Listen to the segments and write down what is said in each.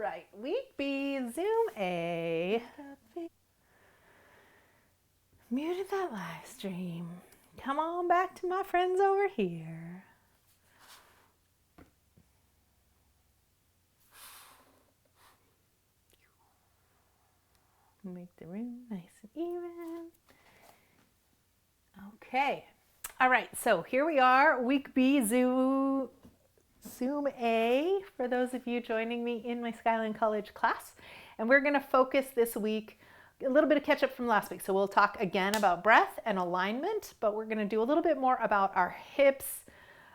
right, WkB, ZmA. Muted that live stream. Come on back to my friends over here. Make the room nice and even. Okay. All right, so here we are, WkB ZmA, for those of you joining me in my Skyline College class. And we're going to focus this week, a little bit of catch up from last week. So we'll talk again about breath and alignment, but we're going to do a little bit more about our hips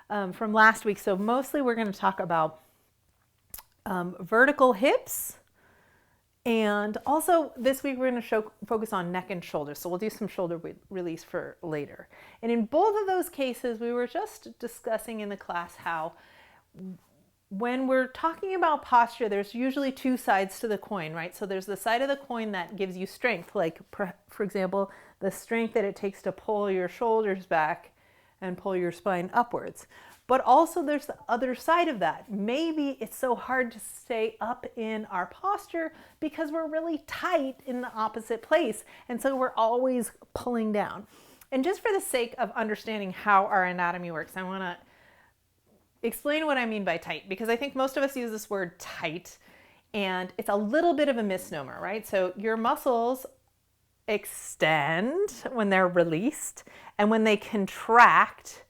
from last week. So mostly we're going to talk about vertical hips. And also this week we're going to focus on neck and shoulders. So we'll do some shoulder release for later. And in both of those cases, we were just discussing in the class how when we're talking about posture, there's usually two sides to the coin, right? So there's the side of the coin that gives you strength, like for example, the strength that it takes to pull your shoulders back and pull your spine upwards. But also there's the other side of that. Maybe it's so hard to stay up in our posture because we're really tight in the opposite place. And so we're always pulling down. And just for the sake of understanding how our anatomy works, I want to explain what I mean by tight, because I think most of us use this word tight and it's a little bit of a misnomer, right? So your muscles extend when they're released, and when they contract,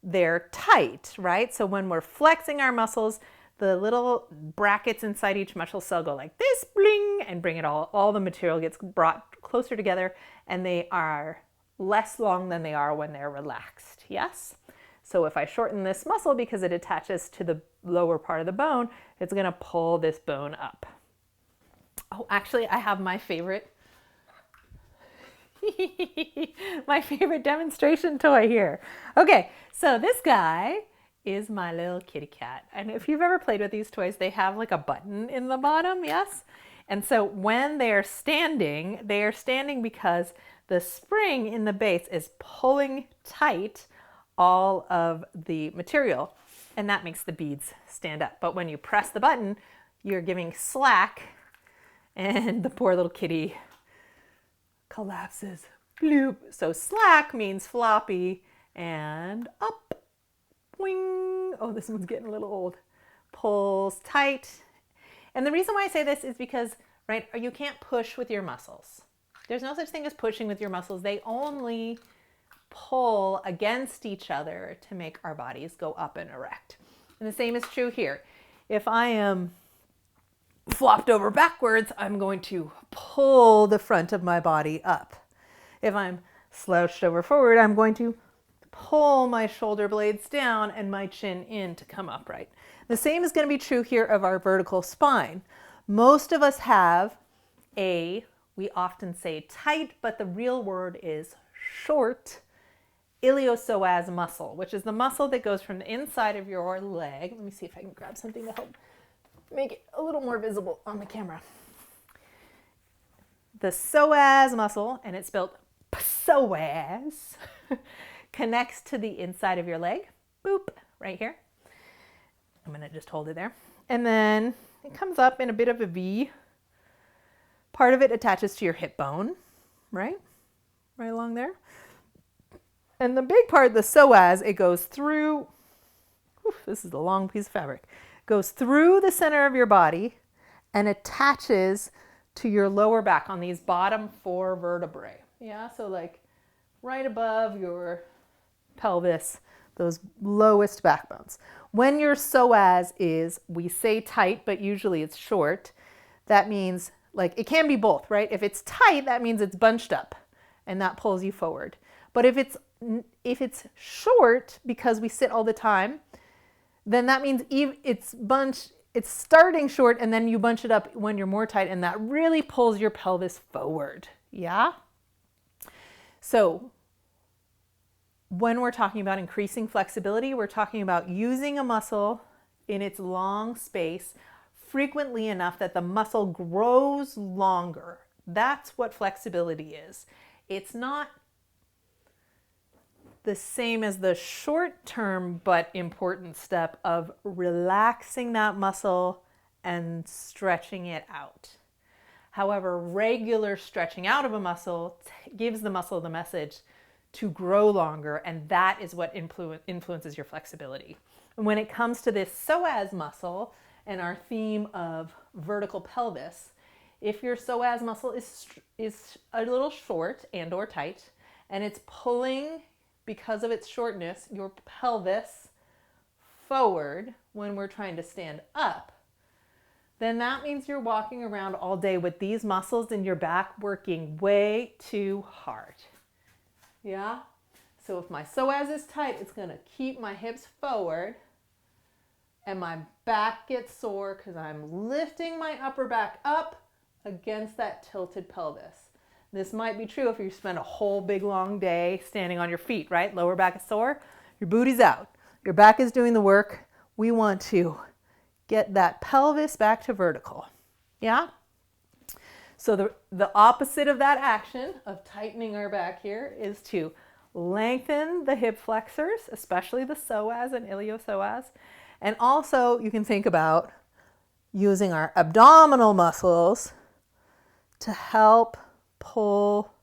they're tight, right? So when we're flexing our muscles, the little brackets inside each muscle cell go like this, bling, and bring it all the material gets brought closer together, and they are less long than they are when they're relaxed, yes? So if I shorten this muscle because it attaches to the lower part of the bone, it's gonna pull this bone up. Oh, actually I have my favorite my favorite demonstration toy here. Okay, so this guy is my little kitty cat. And if you've ever played with these toys, they have like a button in the bottom, yes? And so when they are standing because the spring in the base is pulling tight all of the material, and that makes the beads stand up. But when you press the button, you're giving slack, and the poor little kitty collapses. Bloop. So slack means floppy, and up, wing. Oh, this one's getting a little old. Pulls tight. And the reason why I say this is because, right, you can't push with your muscles. There's no such thing as pushing with your muscles. They only pull against each other to make our bodies go up and erect. And the same is true here. If I am flopped over backwards, I'm going to pull the front of my body up. If I'm slouched over forward, I'm going to pull my shoulder blades down and my chin in to come upright. The same is going to be true here of our vertical spine. Most of us have we often say tight, but the real word is short, iliopsoas muscle, which is the muscle that goes from the inside of your leg. Let me see if I can grab something to help make it a little more visible on the camera. The psoas muscle, and it's spelled psoas, connects to the inside of your leg. Boop, right here. I'm going to just hold it there. And then it comes up in a bit of a V. Part of it attaches to your hip bone, right? Right along there. And the big part, the psoas, it goes through, this is a long piece of fabric, goes through the center of your body and attaches to your lower back on these bottom 4 vertebrae. Yeah, so like right above your pelvis, those lowest backbones. When your psoas is, we say tight, but usually it's short, that means, like, it can be both, right? If it's tight, that means it's bunched up and that pulls you forward. But if it's short, because we sit all the time, then that means it's starting short and then you bunch it up when you're more tight, and that really pulls your pelvis forward. Yeah? So when we're talking about increasing flexibility, we're talking about using a muscle in its long space frequently enough that the muscle grows longer. That's what flexibility is. It's not the same as the short-term but important step of relaxing that muscle and stretching it out. However, regular stretching out of a muscle gives the muscle the message to grow longer, and that is what influences your flexibility. And when it comes to this psoas muscle and our theme of vertical pelvis, if your psoas muscle is a little short and or tight, and it's pulling, because of its shortness, your pelvis forward when we're trying to stand up, then that means you're walking around all day with these muscles in your back working way too hard. Yeah? So if my psoas is tight, it's going to keep my hips forward and my back gets sore because I'm lifting my upper back up against that tilted pelvis. This might be true if you spend a whole big long day standing on your feet, right? Lower back is sore, your booty's out, your back is doing the work. We want to get that pelvis back to vertical. Yeah? So the opposite of that action of tightening our back here is to lengthen the hip flexors, especially the psoas and iliopsoas. And also you can think about using our abdominal muscles to help pull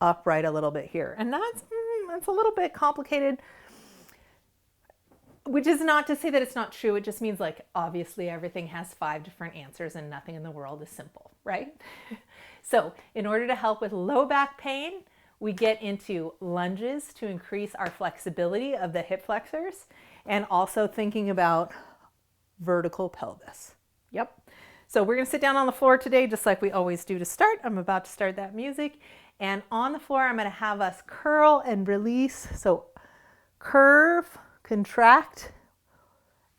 upright a little bit here. And that's a little bit complicated, which is not to say that it's not true. It just means, like, obviously everything has 5 different answers and nothing in the world is simple, right? So in order to help with low back pain, we get into lunges to increase our flexibility of the hip flexors, and also thinking about vertical pelvis. Yep. So we're going to sit down on the floor today, just like we always do to start. I'm about to start that music. And on the floor, I'm going to have us curl and release. So curve, contract,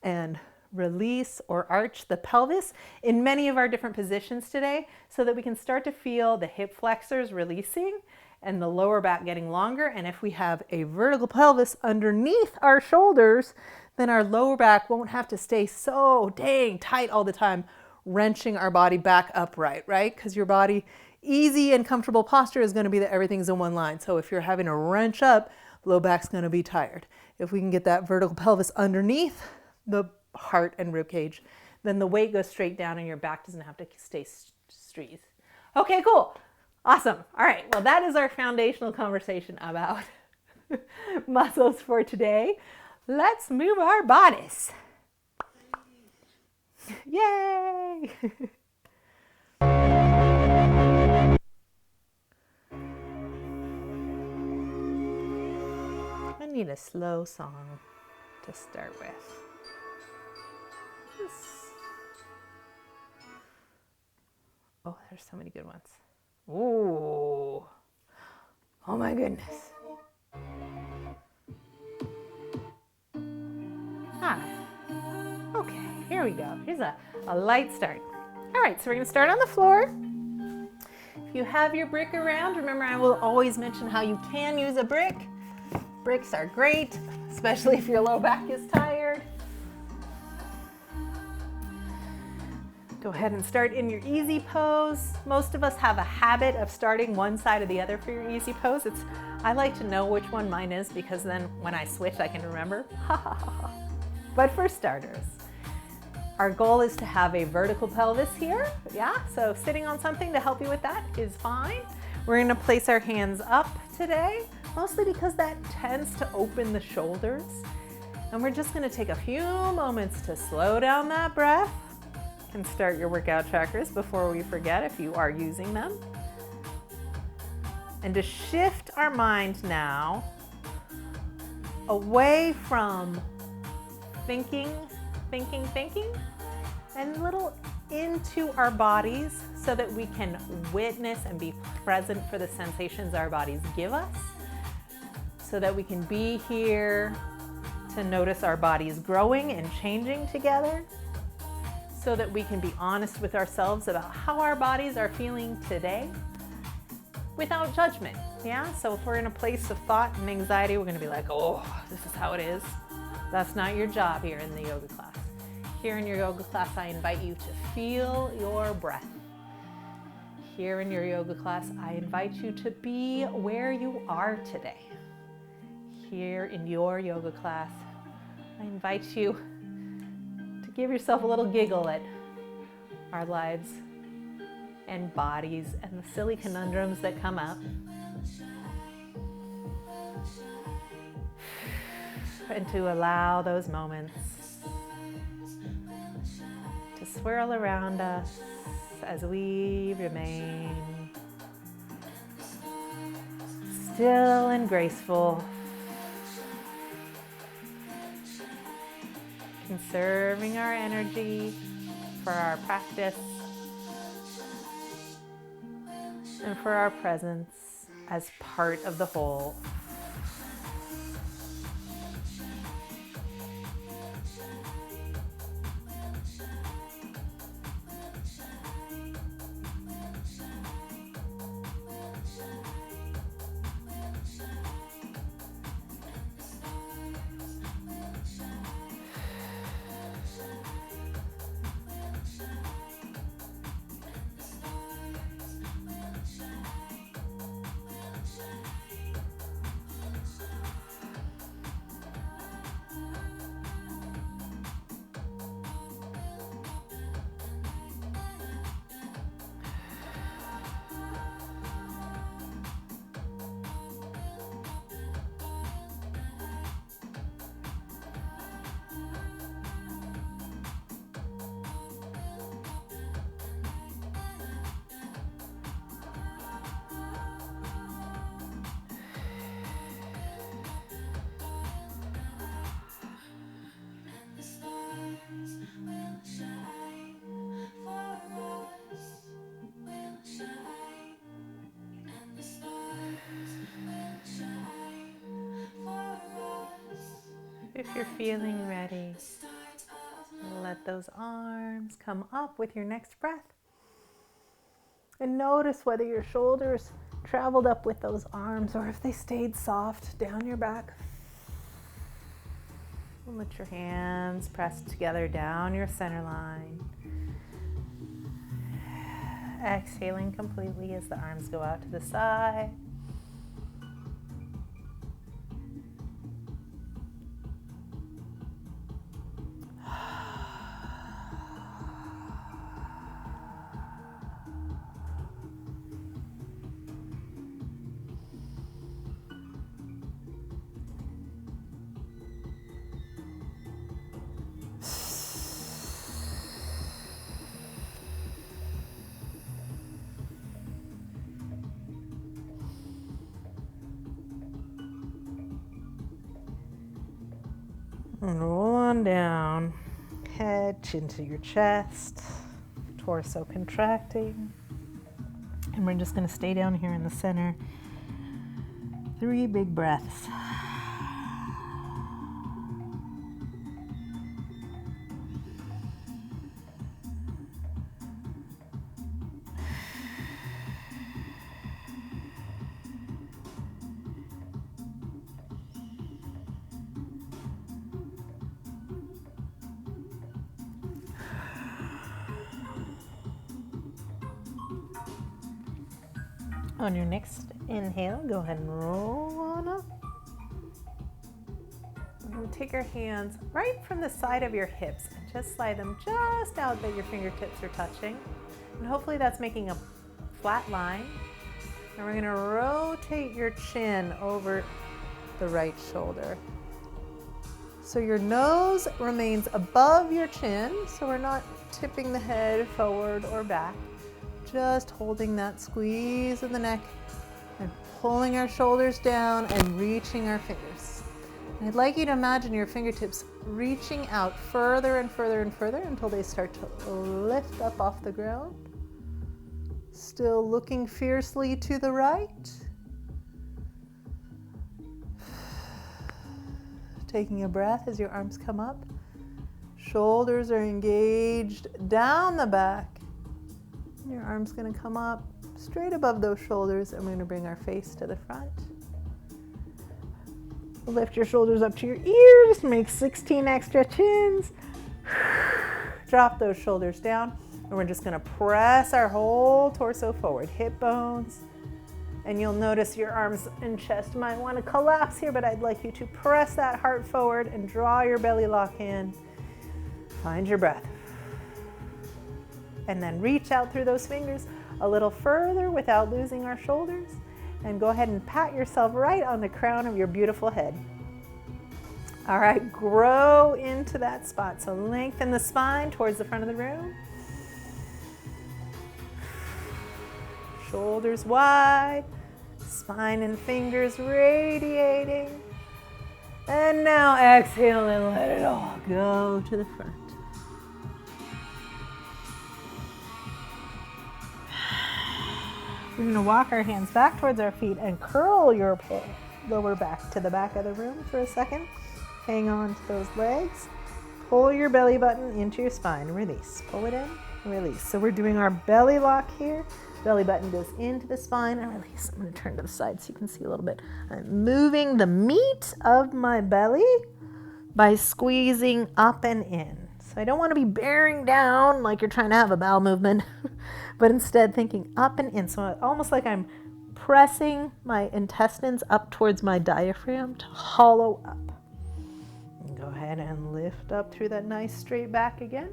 and release or arch the pelvis in many of our different positions today, so that we can start to feel the hip flexors releasing and the lower back getting longer. And if we have a vertical pelvis underneath our shoulders, then our lower back won't have to stay so dang tight all the time, wrenching our body back upright, right? Because your body, easy and comfortable posture is going to be that everything's in one line. So if you're having to wrench up, low back's going to be tired. If we can get that vertical pelvis underneath the heart and rib cage, then the weight goes straight down and your back doesn't have to stay straight. Okay, cool. Awesome. All right. Well, that is our foundational conversation about muscles for today. Let's move our bodies. Yay! I need a slow song to start with. Oh, there's so many good ones. Ooh. Oh my goodness. Okay, here we go. Here's a light start. All right, so we're going to start on the floor. If you have your brick around, remember I will always mention how you can use a brick. Bricks are great, especially if your low back is tired. Go ahead and start in your easy pose. Most of us have a habit of starting one side or the other for your easy pose. I like to know which one mine is, because then when I switch, I can remember. But for starters, our goal is to have a vertical pelvis here. Yeah, so sitting on something to help you with that is fine. We're going to place our hands up today, mostly because that tends to open the shoulders. And we're just going to take a few moments to slow down that breath and start your workout trackers before we forget, if you are using them. And to shift our mind now away from thinking, and a little into our bodies, so that we can witness and be present for the sensations our bodies give us, so that we can be here to notice our bodies growing and changing together, so that we can be honest with ourselves about how our bodies are feeling today without judgment. Yeah, so if we're in a place of thought and anxiety, we're going to be like, oh, this is how it is. That's not your job here in the yoga class. Here in your yoga class, I invite you to feel your breath. Here in your yoga class, I invite you to be where you are today. Here in your yoga class, I invite you to give yourself a little giggle at our lives and bodies and the silly conundrums that come up. And to allow those moments to swirl around us as we remain still and graceful, conserving our energy for our practice and for our presence as part of the whole. If you're feeling ready, let those arms come up with your next breath. And notice whether your shoulders traveled up with those arms or if they stayed soft down your back. And let your hands press together down your center line. Exhaling completely as the arms go out to the side. And roll on down, head, chin to your chest, torso contracting. And we're just going to stay down here in the center. 3 big breaths. On your next inhale, go ahead and roll on up. We're going to take our hands right from the side of your hips and just slide them just out that your fingertips are touching. And hopefully that's making a flat line. And we're going to rotate your chin over the right shoulder. So your nose remains above your chin, so we're not tipping the head forward or back. Just holding that squeeze of the neck and pulling our shoulders down and reaching our fingers. And I'd like you to imagine your fingertips reaching out further and further and further until they start to lift up off the ground. Still looking fiercely to the right. Taking a breath as your arms come up. Shoulders are engaged down the back. Your arm's going to come up straight above those shoulders, and we're going to bring our face to the front. Lift your shoulders up to your ears, make 16 extra chins. Drop those shoulders down, and we're just going to press our whole torso forward, hip bones. And you'll notice your arms and chest might want to collapse here, but I'd like you to press that heart forward and draw your belly lock in. Find your breath. And then reach out through those fingers a little further without losing our shoulders. And go ahead and pat yourself right on the crown of your beautiful head. All right, grow into that spot. So lengthen the spine towards the front of the room. Shoulders wide, spine and fingers radiating. And now exhale and let it all go to the front. We're going to walk our hands back towards our feet and curl your lower back to the back of the room for a second. Hang on to those legs. Pull your belly button into your spine. Release. Pull it in. Release. So we're doing our belly lock here. Belly button goes into the spine and release. I'm going to turn to the side so you can see a little bit. I'm moving the meat of my belly by squeezing up and in. So I don't want to be bearing down like you're trying to have a bowel movement, but instead thinking up and in. So almost like I'm pressing my intestines up towards my diaphragm to hollow up. And go ahead and lift up through that nice straight back again.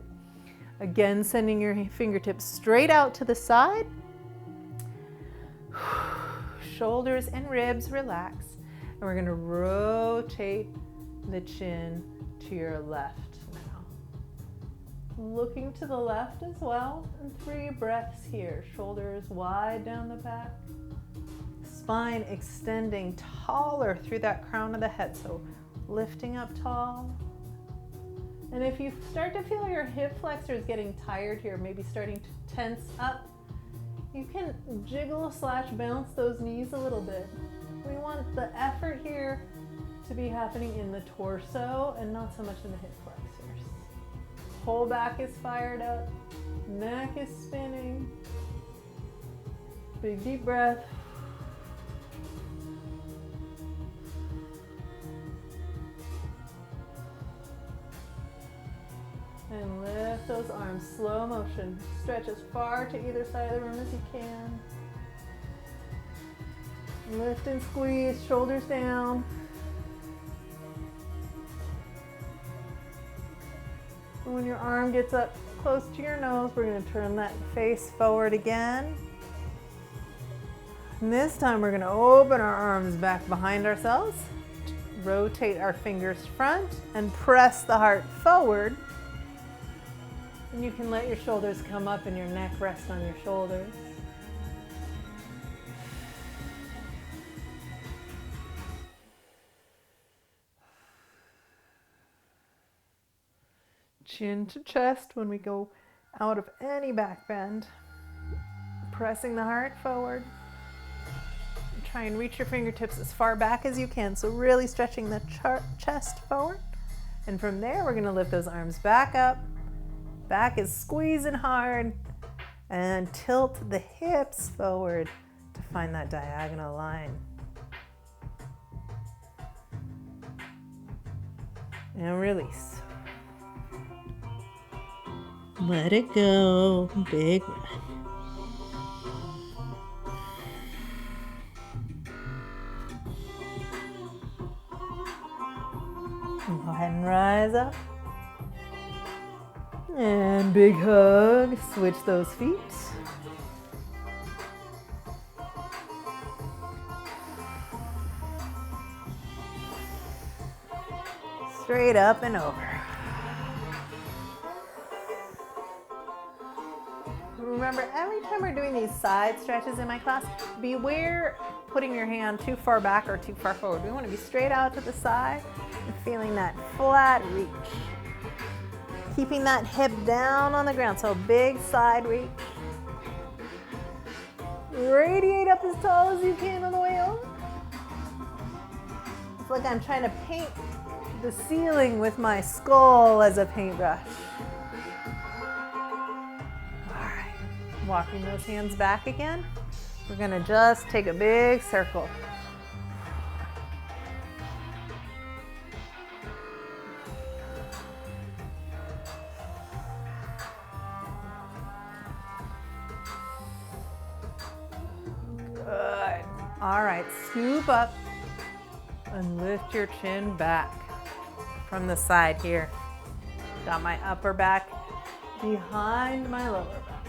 Again, sending your fingertips straight out to the side. Shoulders and ribs relax. And we're going to rotate the chin to your left now. Looking to the left as well. And 3 breaths here. Shoulders wide down the back. Spine extending taller through that crown of the head. So lifting up tall. And if you start to feel your hip flexors getting tired here, maybe starting to tense up, you can jiggle / bounce those knees a little bit. We want the effort here to be happening in the torso and not so much in the hip flexors. Whole back is fired up, neck is spinning. Big deep breath. And lift those arms, slow motion. Stretch as far to either side of the room as you can. Lift and squeeze, shoulders down. And when your arm gets up close to your nose, we're going to turn that face forward again. And this time we're going to open our arms back behind ourselves. Rotate our fingers front and press the heart forward. And you can let your shoulders come up and your neck rest on your shoulders. Chin to chest when we go out of any back bend. Pressing the heart forward. Try and reach your fingertips as far back as you can. So really stretching the chest forward. And from there, we're going to lift those arms back up. Back is squeezing hard, and tilt the hips forward to find that diagonal line. And release. Let it go. Big breath. And go ahead and rise up. And big hug, switch those feet. Straight up and over. Remember, every time we're doing these side stretches in my class, beware putting your hand too far back or too far forward. We want to be straight out to the side and feeling that flat reach. Keeping that hip down on the ground, so big side reach. Radiate up as tall as you can on the way up. It's like I'm trying to paint the ceiling with my skull as a paintbrush. All right, walking those hands back again. We're gonna just take a big circle. All right, scoop up and lift your chin back from the side here. Got my upper back behind my lower back.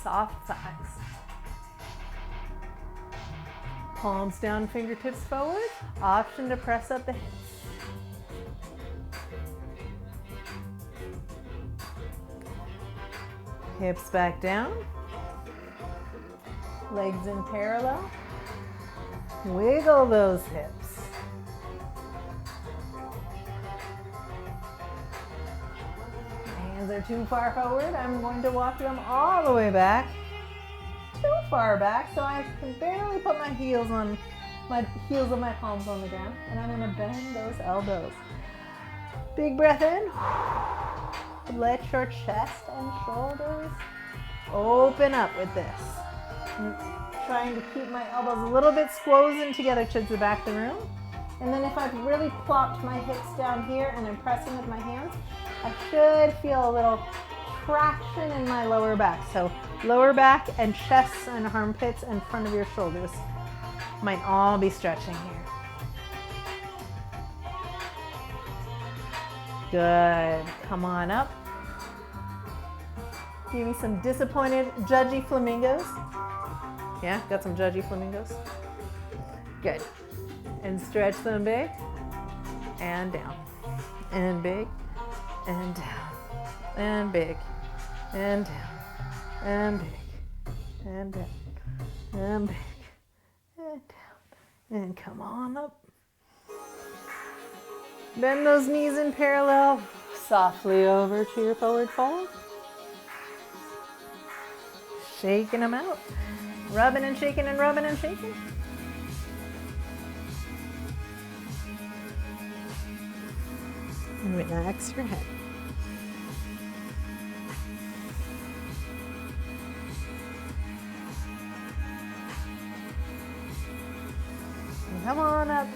Soft thighs. Palms down, fingertips forward. Option to press up the hips. Hips back down. Legs in parallel. Wiggle those hips. Hands are too far forward. I'm going to walk them all the way back. Too far back, so I can barely put my heels of my palms on the ground, and I'm going to bend those elbows. Big breath in. Let your chest and shoulders open up with this. I'm trying to keep my elbows a little bit squozen together towards the back of the room. And then if I've really plopped my hips down here and I'm pressing with my hands, I should feel a little traction in my lower back. So lower back and chest and armpits and front of your shoulders might all be stretching here. Good. Come on up. Give me some disappointed, judgy flamingos. Yeah, got some judgy flamingos? Good. And stretch them big and down. And big and down. And big and down. And big and down. And big and down. And come on up. Bend those knees in parallel, softly over to your forward fold. Shaking them out. Rubbing and shaking and rubbing and shaking. And relax your head. And come on up.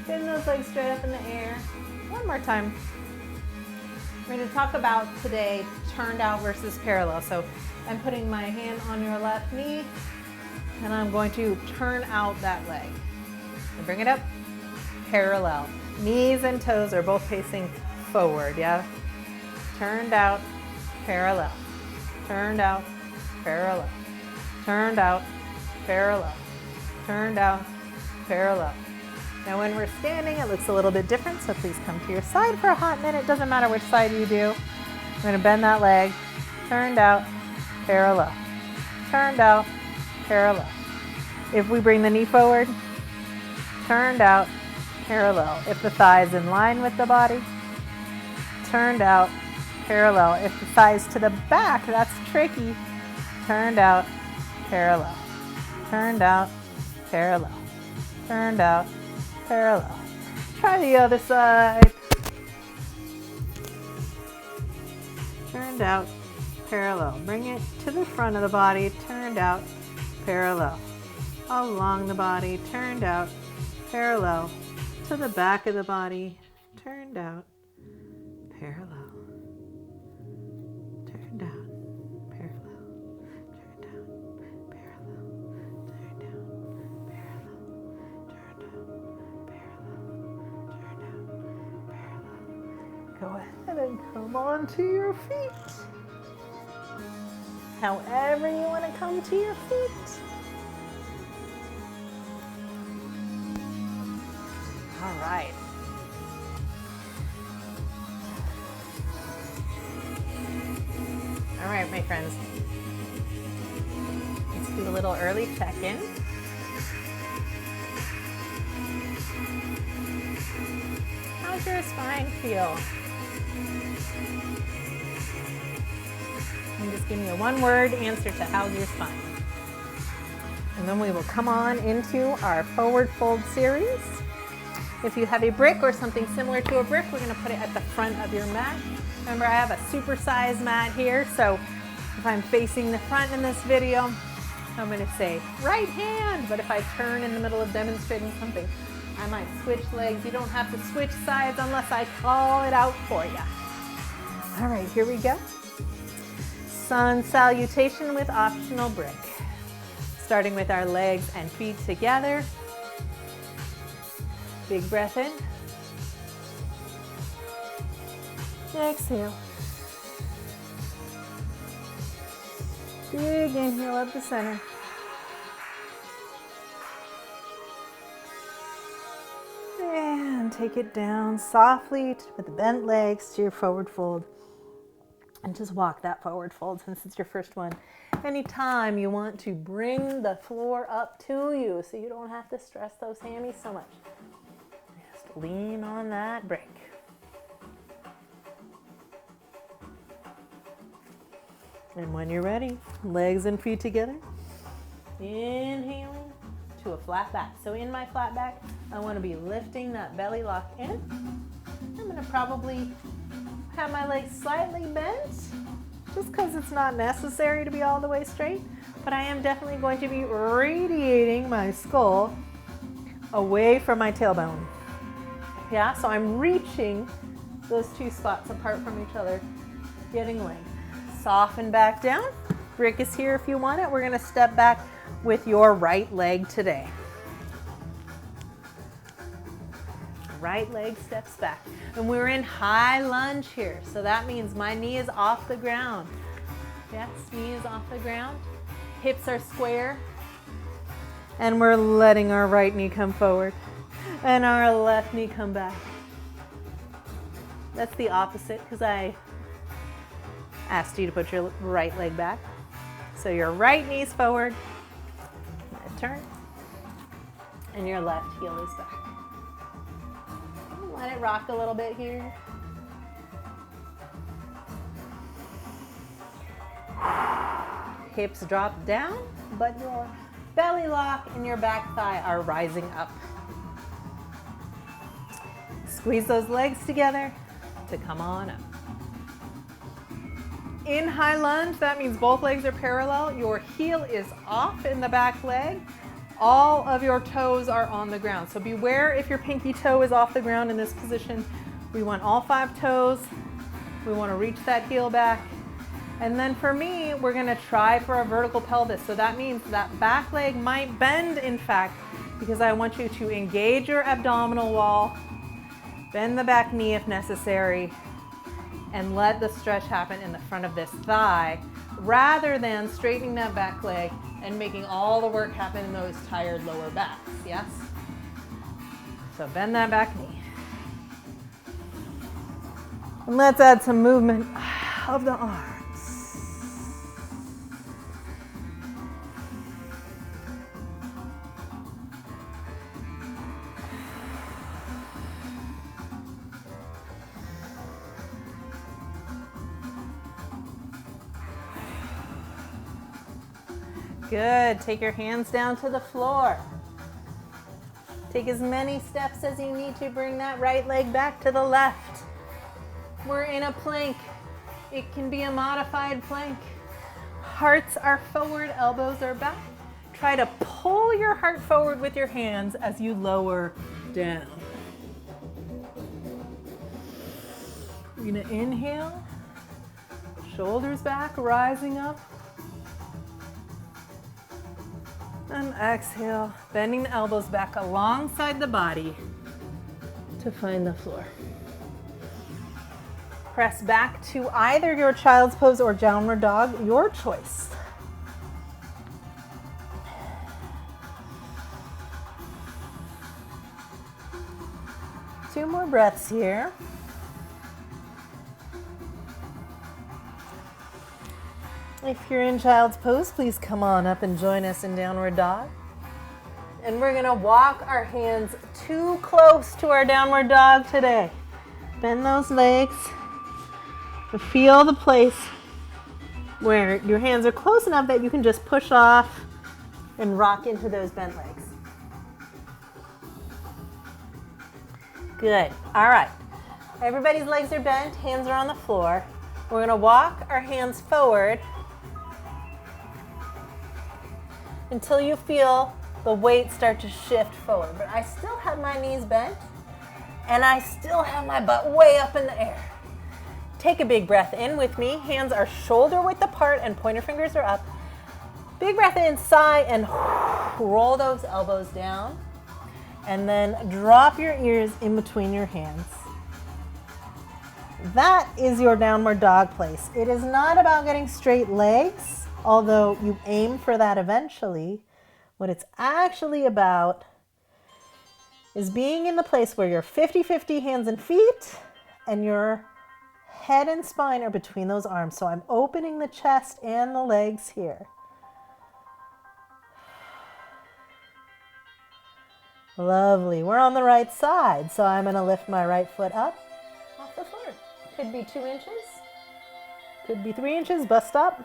Bend those legs straight up in the air. One more time. We're going to talk about today turned out versus parallel. So I'm putting my hand on your left knee and I'm going to turn out that leg. And bring it up, parallel. Knees and toes are both facing forward, yeah? Turned out, parallel. Turned out, parallel. Turned out, parallel. Turned out, parallel. Now when we're standing, it looks a little bit different, so please come to your side for a hot minute. Doesn't matter which side you do. We're gonna bend that leg, turned out, parallel. Turned out, parallel. If we bring the knee forward, turned out, parallel. If the thigh is in line with the body, turned out, parallel. If the thigh is to the back, that's tricky. Turned out, parallel. Turned out, parallel. Turned out, parallel. Try the other side. Turned out, parallel. Bring it to the front of the body, turned out, parallel. Along the body, turned out, parallel. To the back of the body, turned out, parallel. Turned out, parallel. Turned out, parallel. Turned out, parallel. Turned out, parallel. Turned out, parallel. Go ahead and come onto your feet. However you want to come to your feet. All right. All right, my friends. Let's do a little early check-in. How's your spine feel? And just give me a one-word answer to how's your spine. And then we will come on into our forward fold series. If you have a brick or something similar to a brick, we're going to put it at the front of your mat. Remember, I have a supersized mat here, so if I'm facing the front in this video, I'm going to say right hand, but if I turn in the middle of demonstrating something, I might switch legs. You don't have to switch sides unless I call it out for you. All right, here we go. Sun salutation with optional brick. Starting with our legs and feet together. Big breath in. Exhale. Big inhale up the center. And take it down softly with the bent legs to your forward fold. And just walk that forward fold since it's your first one. Anytime you want to bring the floor up to you so you don't have to stress those hammies so much. Just lean on that break. And when you're ready, legs and feet together. Inhaling to a flat back. So in my flat back, I want to be lifting that belly lock in. I'm going to probably have my legs slightly bent, just because it's not necessary to be all the way straight, but I am definitely going to be radiating my skull away from my tailbone. Yeah, so I'm reaching those two spots apart from each other, getting length. Soften back down. Brick is here if you want it. We're going to step back with your right leg today. Right leg steps back. And we're in high lunge here. So that means my knee is off the ground. Yes, knee is off the ground. Hips are square. And we're letting our right knee come forward. And our left knee come back. That's the opposite because I asked you to put your right leg back. So your right knee's forward. Turn. And your left heel is back. Let it rock a little bit here. Hips drop down, but your belly lock and your back thigh are rising up. Squeeze those legs together to come on up. In high lunge, that means both legs are parallel. Your heel is off in the back leg. All of your toes are on the ground. So beware if your pinky toe is off the ground in this position. We want all 5 toes. We want to reach that heel back. And then for me, we're going to try for a vertical pelvis. So that means that back leg might bend, in fact, because I want you to engage your abdominal wall, bend the back knee if necessary, and let the stretch happen in the front of this thigh, rather than straightening that back leg and making all the work happen in those tired lower backs, yes? So bend that back knee. And let's add some movement of the arms. Good. Take your hands down to the floor. Take as many steps as you need to bring that right leg back to the left. We're in a plank. It can be a modified plank. Hearts are forward, elbows are back. Try to pull your heart forward with your hands as you lower down. You're going to inhale, shoulders back, rising up. And exhale, bending the elbows back alongside the body to find the floor. Press back to either your child's pose or downward dog, your choice. Two more breaths here. If you're in child's pose, please come on up and join us in downward dog. And we're going to walk our hands too close to our downward dog today. Bend those legs. Feel the place where your hands are close enough that you can just push off and rock into those bent legs. Good. All right. Everybody's legs are bent, hands are on the floor. We're going to walk our hands forward until you feel the weight start to shift forward. But I still have my knees bent and I still have my butt way up in the air. Take a big breath in with me. Hands are shoulder width apart and pointer fingers are up. Big breath in, sigh, and roll those elbows down. And then drop your ears in between your hands. That is your downward dog place. It is not about getting straight legs, although you aim for that eventually. What it's actually about is being in the place where you're 50-50 hands and feet, and your head and spine are between those arms. So I'm opening the chest and the legs here. Lovely. We're on the right side, so I'm going to lift my right foot up off the floor. Could be 2 inches, could be 3 inches. Bust up.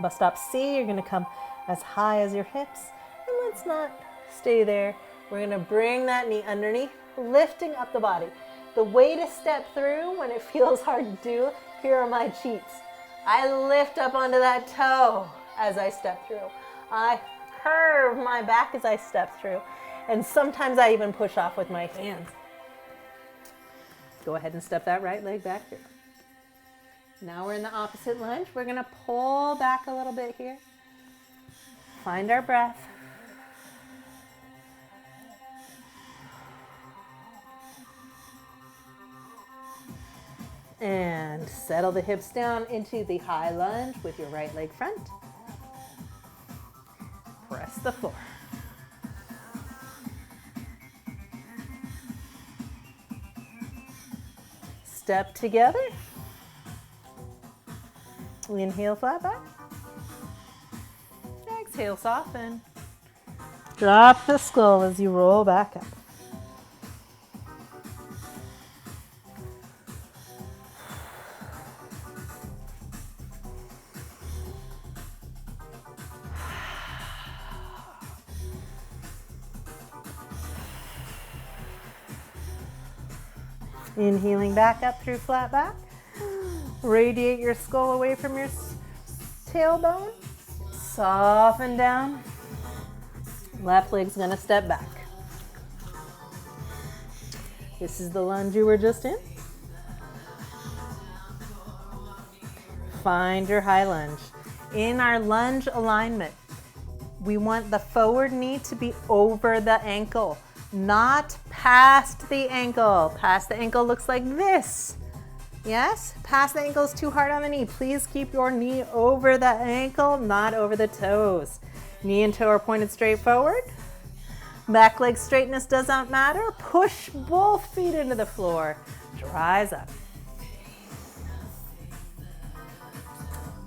Bust up C. You're going to come as high as your hips. And let's not stay there. We're going to bring that knee underneath, lifting up the body. The way to step through when it feels hard to do, here are my cheats. I lift up onto that toe as I step through. I curve my back as I step through. And sometimes I even push off with my hands. Go ahead and step that right leg back through. Now we're in the opposite lunge. We're going to pull back a little bit here. Find our breath. And settle the hips down into the high lunge with your right leg front. Press the floor. Step together. Inhale, flat back. Exhale, soften. Drop the skull as you roll back up. Inhaling back up through flat back. Radiate your skull away from your tailbone. Soften down. Left leg's gonna step back. This is the lunge you were just in. Find your high lunge. In our lunge alignment, we want the forward knee to be over the ankle, not past the ankle. Past the ankle looks like this. Yes? Past the ankle is too hard on the knee. Please keep your knee over the ankle, not over the toes. Knee and toe are pointed straight forward. Back leg straightness does not matter. Push both feet into the floor. Rise up.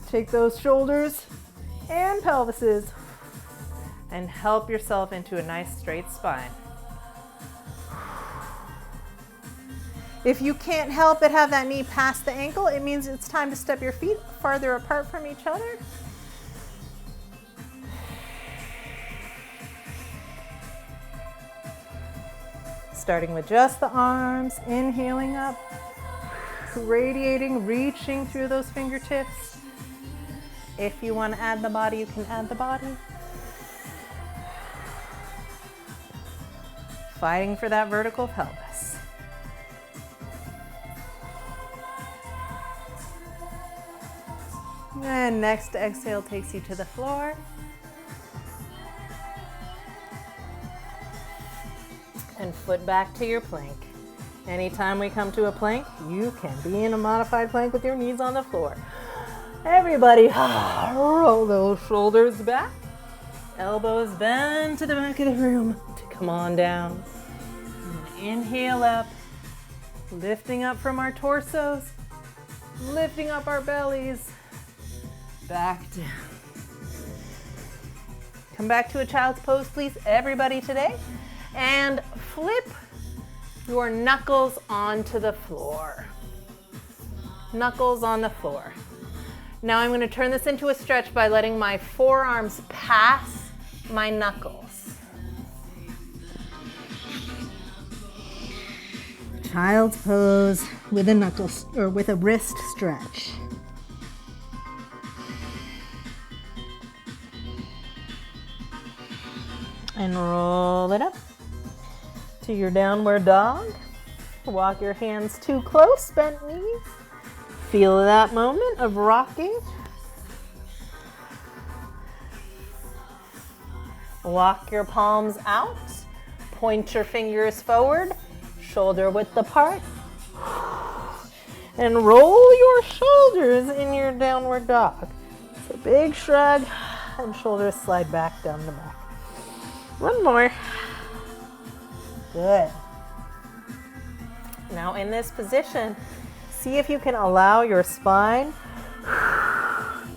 Take those shoulders and pelvises and help yourself into a nice straight spine. If you can't help but have that knee past the ankle, it means it's time to step your feet farther apart from each other. Starting with just the arms, inhaling up, radiating, reaching through those fingertips. If you want to add the body, you can add the body. Fighting for that vertical pelvis. And next exhale takes you to the floor. And foot back to your plank. Anytime we come to a plank, you can be in a modified plank with your knees on the floor. Everybody, roll those shoulders back. Elbows bend to the back of the room to come on down. Inhale up, lifting up from our torsos, lifting up our bellies. Back down. Come back to a child's pose, please, everybody today. And flip your knuckles onto the floor. Knuckles on the floor. Now I'm going to turn this into a stretch by letting my forearms pass my knuckles. Child's pose with a knuckles or with a wrist stretch. And roll it up to your downward dog. Walk your hands too close, bent knees. Feel that moment of rocking. Walk your palms out. Point your fingers forward. Shoulder width apart. and roll your shoulders in your downward dog. So big shrug and shoulders slide back down the back. One more. Good. Now in this position, see if you can allow your spine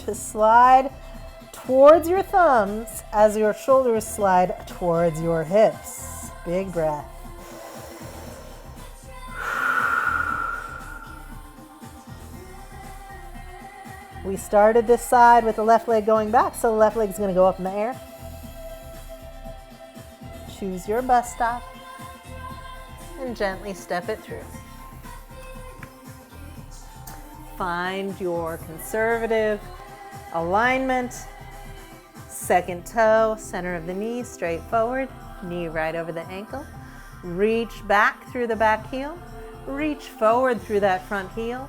to slide towards your thumbs as your shoulders slide towards your hips. Big breath. We started this side with the left leg going back, so the left leg is going to go up in the air. Choose your bus stop and gently step it through. Find your conservative alignment. Second toe, center of the knee, straight forward, knee right over the ankle. Reach back through the back heel. Reach forward through that front heel.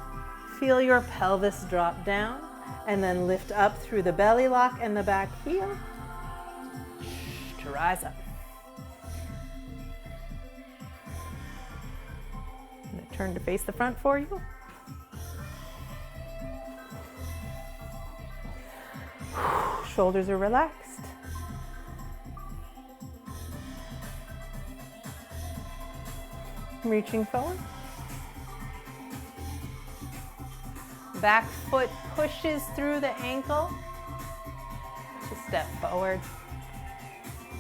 Feel your pelvis drop down and then lift up through the belly lock and the back heel to rise up. I'm going to turn to face the front for you. Shoulders are relaxed. Reaching forward. Back foot pushes through the ankle. Just step forward.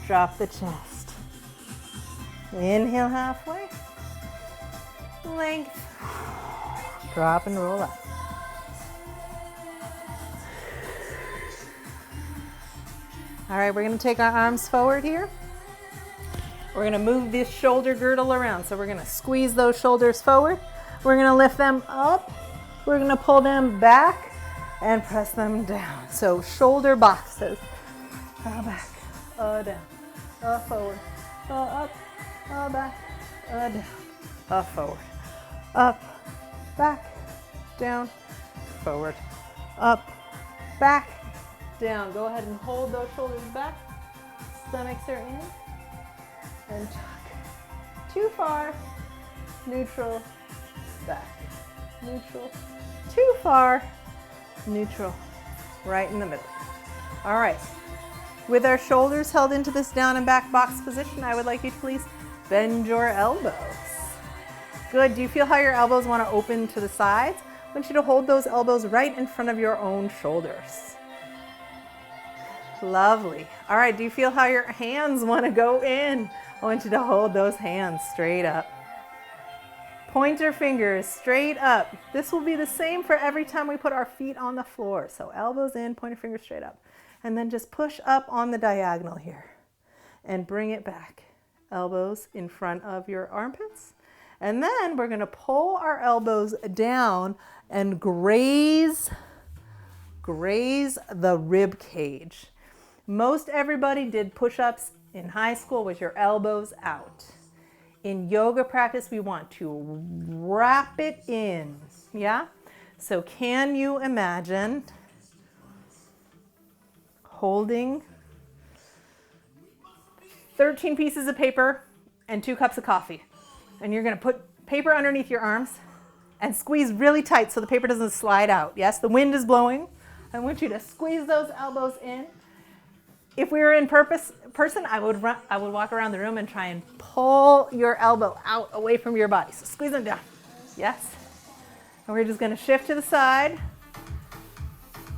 Drop the chest. Inhale halfway. Length. Drop and roll up. All right, we're going to take our arms forward here. We're going to move this shoulder girdle around. So we're going to squeeze those shoulders forward. We're going to lift them up. We're going to pull them back and press them down. So shoulder boxes. Back, down, forward, up, back, down, forward, up, back, down, forward, up, back, down. Go ahead and hold those shoulders back. Stomachs are in. And tuck. Too far. Neutral. Back. Neutral. Too far. Neutral. Right in the middle. All right. With our shoulders held into this down and back box position, I would like you to please bend your elbows. Good. Do you feel how your elbows want to open to the sides? I want you to hold those elbows right in front of your own shoulders. Lovely. All right, do you feel how your hands want to go in? I want you to hold those hands straight up. Pointer fingers straight up. This will be the same for every time we put our feet on the floor. So elbows in, pointer fingers straight up. And then just push up on the diagonal here and bring it back. Elbows in front of your armpits. And then we're going to pull our elbows down and graze the rib cage. Most everybody did push-ups in high school with your elbows out. In yoga practice, we want to wrap it in, yeah? So can you imagine holding 13 pieces of paper and 2 cups of coffee? And you're gonna put paper underneath your arms and squeeze really tight so the paper doesn't slide out. Yes, the wind is blowing. I want you to squeeze those elbows in. If we were in person, I would walk around the room and try and pull your elbow out away from your body. So squeeze them down. Yes. And we're just going to shift to the side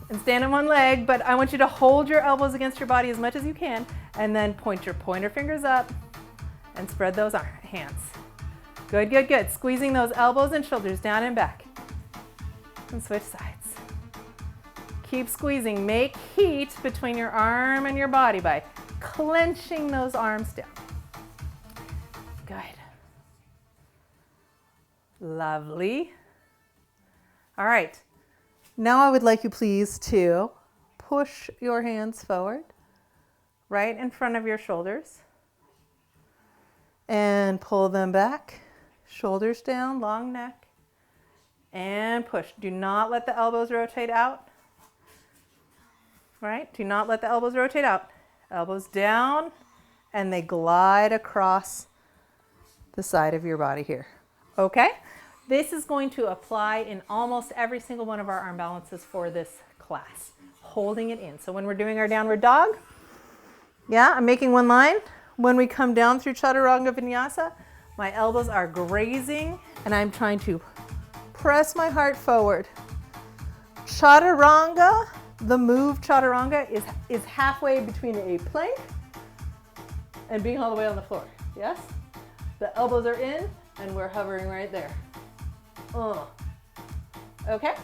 and stand on one leg, but I want you to hold your elbows against your body as much as you can and then point your pointer fingers up and spread those hands. Good, good, good. Squeezing those elbows and shoulders down and back. And switch sides. Keep squeezing. Make heat between your arm and your body by clenching those arms down. Good. Lovely. All right. Now I would like you please to push your hands forward, right in front of your shoulders, and pull them back. Shoulders down, long neck, and push. Do not let the elbows rotate out. Right? Do not let the elbows rotate out. Elbows down, and they glide across the side of your body here. Okay? This is going to apply in almost every single one of our arm balances for this class, holding it in. So when we're doing our downward dog, yeah, I'm making one line. When we come down through Chaturanga Vinyasa, my elbows are grazing and I'm trying to press my heart forward. Chaturanga, the move Chaturanga is halfway between a plank and being all the way on the floor. Yes? The elbows are in and we're hovering right there. Okay?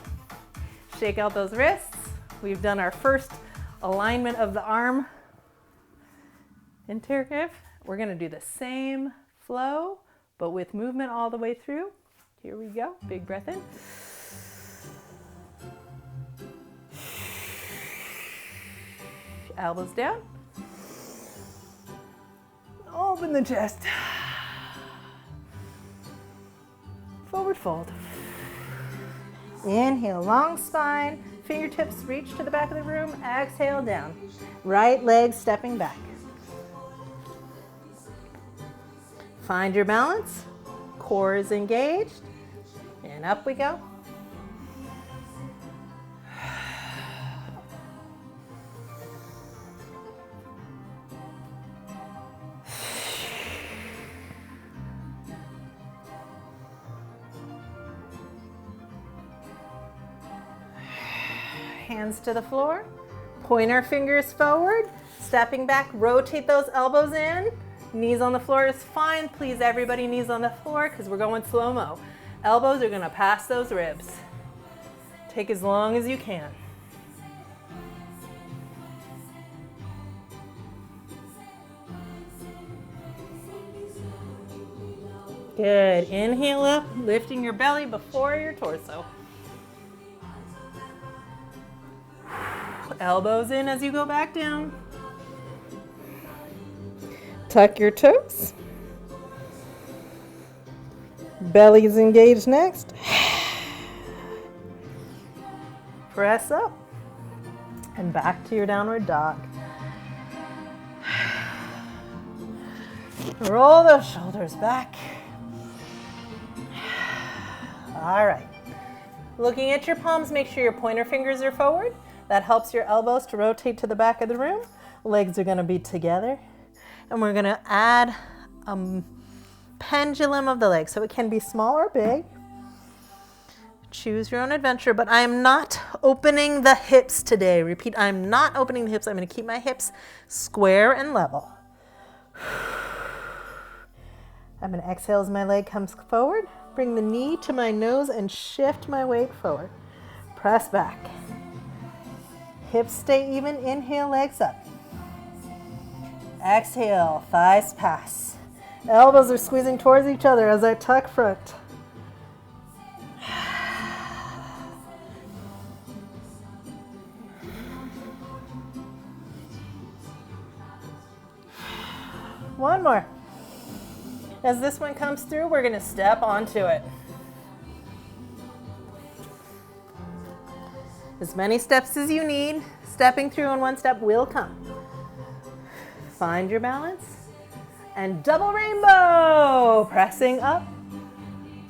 Shake out those wrists. We've done our first alignment of the arm interrogative. We're going to do the same flow, but with movement all the way through. Here we go. Big breath in. Elbows down. Open the chest. Forward fold. Inhale, long spine. Fingertips reach to the back of the room. Exhale down. Right leg stepping back. Find your balance. Core is engaged. And up we go. Hands to the floor, pointer fingers forward, stepping back, rotate those elbows in, knees on the floor is fine. Please everybody, knees on the floor because we're going slow-mo. Elbows are gonna pass those ribs. Take as long as you can. Good, inhale up, lifting your belly before your torso. Elbows in as you go back down. Tuck your toes. Belly's engaged next. Press up and back to your downward dog. Roll those shoulders back. All right. Looking at your palms, make sure your pointer fingers are forward. That helps your elbows to rotate to the back of the room. Legs are gonna be together. And we're gonna add a pendulum of the legs. So it can be small or big. Choose your own adventure, but I am not opening the hips today. Repeat, I'm not opening the hips. I'm gonna keep my hips square and level. I'm gonna exhale as my leg comes forward. Bring the knee to my nose and shift my weight forward. Press back. Hips stay even, inhale, legs up. Exhale, thighs pass. Elbows are squeezing towards each other as I tuck front. One more. As this one comes through, we're gonna step onto it. As many steps as you need, stepping through in one step will come. Find your balance and double rainbow. Pressing up.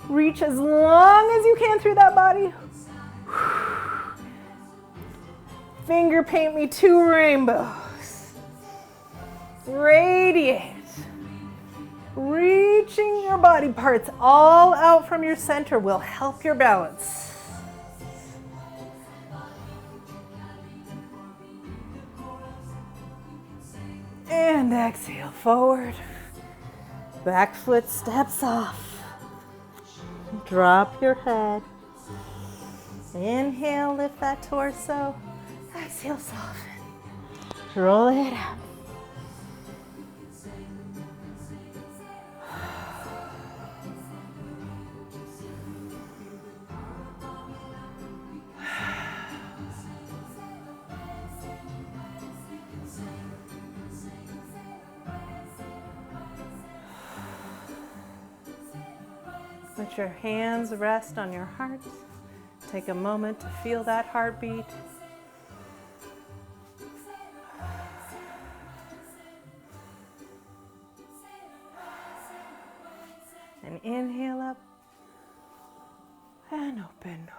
Reach as long as you can through that body. Finger paint me 2 rainbows. Radiate. Reaching your body parts all out from your center will help your balance. And exhale, forward. Back foot steps off. Drop your head. Inhale, lift that torso. Exhale, soften. Roll it out. Let your hands rest on your heart. Take a moment to feel that heartbeat. And inhale up. And open.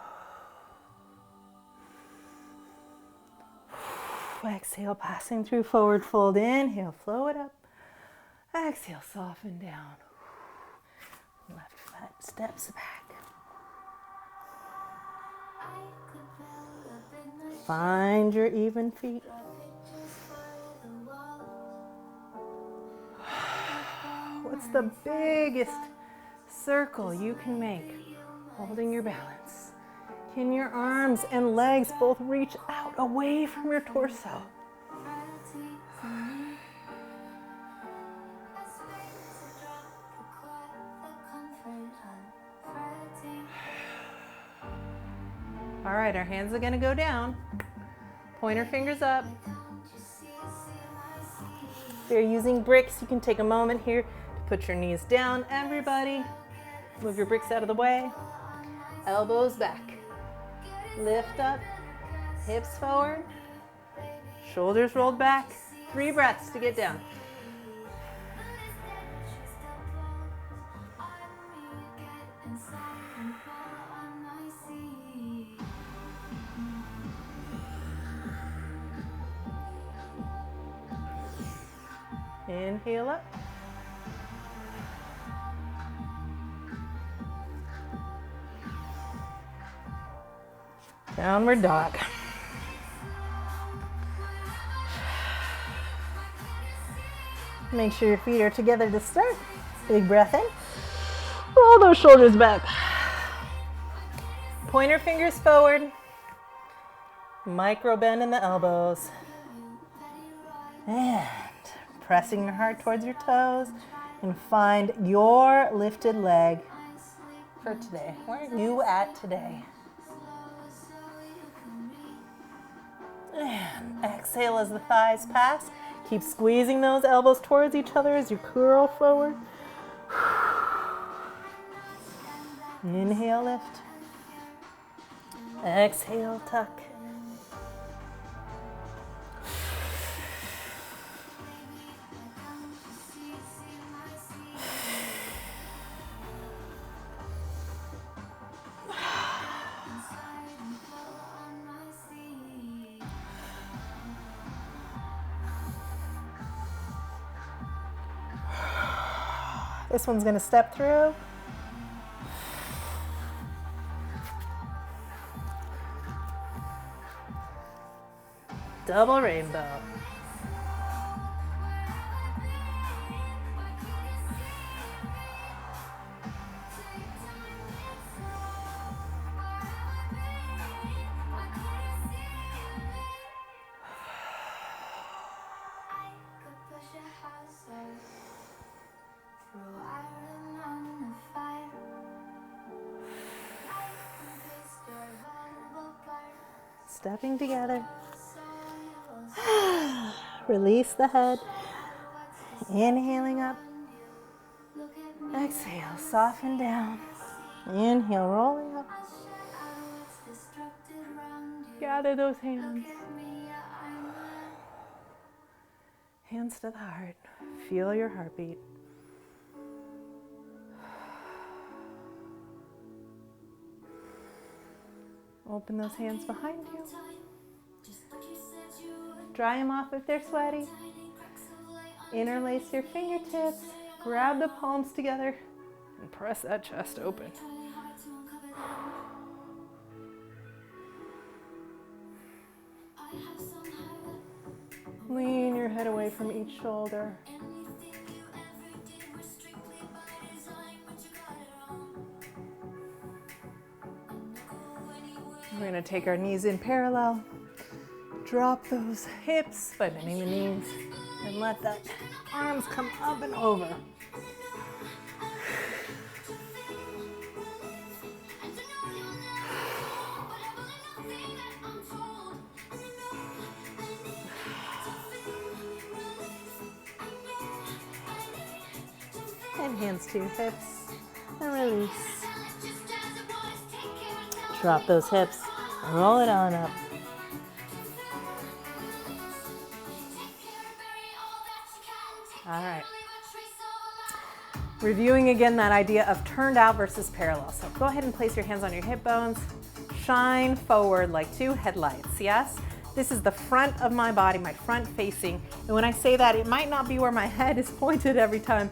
Exhale, passing through forward fold. Inhale, flow it up. Exhale, soften down. Left foot steps back. Find your even feet. What's the biggest circle you can make holding your balance? Can your arms and legs both reach out away from your torso? All right, our hands are going to go down. Pointer fingers up. If you're using bricks, you can take a moment here to put your knees down. Everybody, move your bricks out of the way. Elbows back. Lift up. Hips forward. Shoulders rolled back. 3 breaths to get down. Inhale up. Downward dog. Make sure your feet are together to start. Big breath in. Roll those shoulders back. Pointer fingers forward. Micro bend in the elbows. And pressing your heart towards your toes. And find your lifted leg for today. Where are you at today? And exhale as the thighs pass. Keep squeezing those elbows towards each other as you curl forward. Inhale, lift. Exhale, tuck. This one's going to step through. Double rainbow. Stepping together. Release the head. Inhaling up. Exhale, soften down. Inhale, rolling up. Gather those hands. Hands to the heart. Feel your heartbeat. Open those hands behind you. Dry them off if they're sweaty. Interlace your fingertips. Grab the palms together and press that chest open. Lean your head away from each shoulder. We're going to take our knees in parallel. Drop those hips by bending the knees and let that arms come up and over. And hands to your hips and release. Drop those hips, roll it on up. All right. Reviewing again that idea of turned out versus parallel. So go ahead and place your hands on your hip bones. Shine forward like two headlights, yes? This is the front of my body, my front facing. And when I say that, it might not be where my head is pointed every time.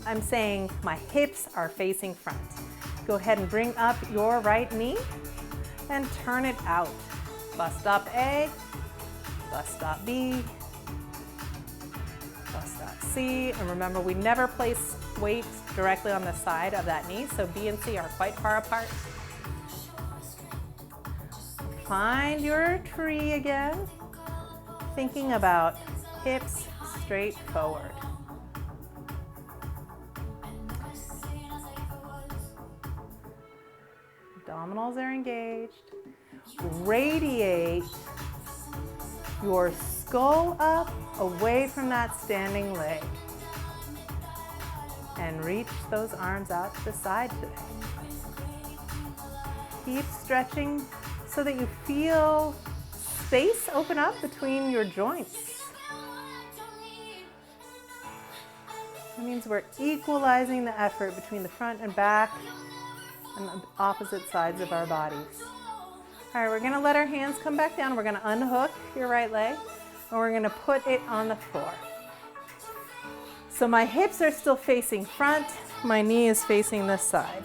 I'm saying my hips are facing front. Go ahead and bring up your right knee and turn it out. Bus stop A, bus stop B, bus stop C. And remember, we never place weights directly on the side of that knee, so B and C are quite far apart. Find your tree again, thinking about hips straight forward. Abdominals are engaged. Radiate your skull up away from that standing leg. And reach those arms out to the side today. Keep stretching so that you feel space open up between your joints. That means we're equalizing the effort between the front and back and the opposite sides of our bodies. All right, we're gonna let our hands come back down. We're gonna unhook your right leg and we're gonna put it on the floor. So my hips are still facing front, my knee is facing this side.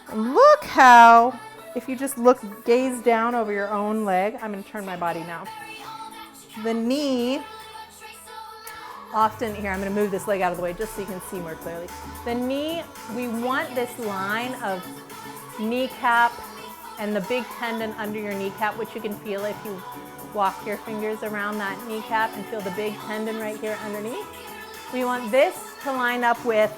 And look how, if you just gaze down over your own leg, I'm gonna turn my body now. The knee, often, here I'm gonna move this leg out of the way just so you can see more clearly. The knee, we want this line of kneecap and the big tendon under your kneecap, which you can feel if you walk your fingers around that kneecap and feel the big tendon right here underneath. We want this to line up with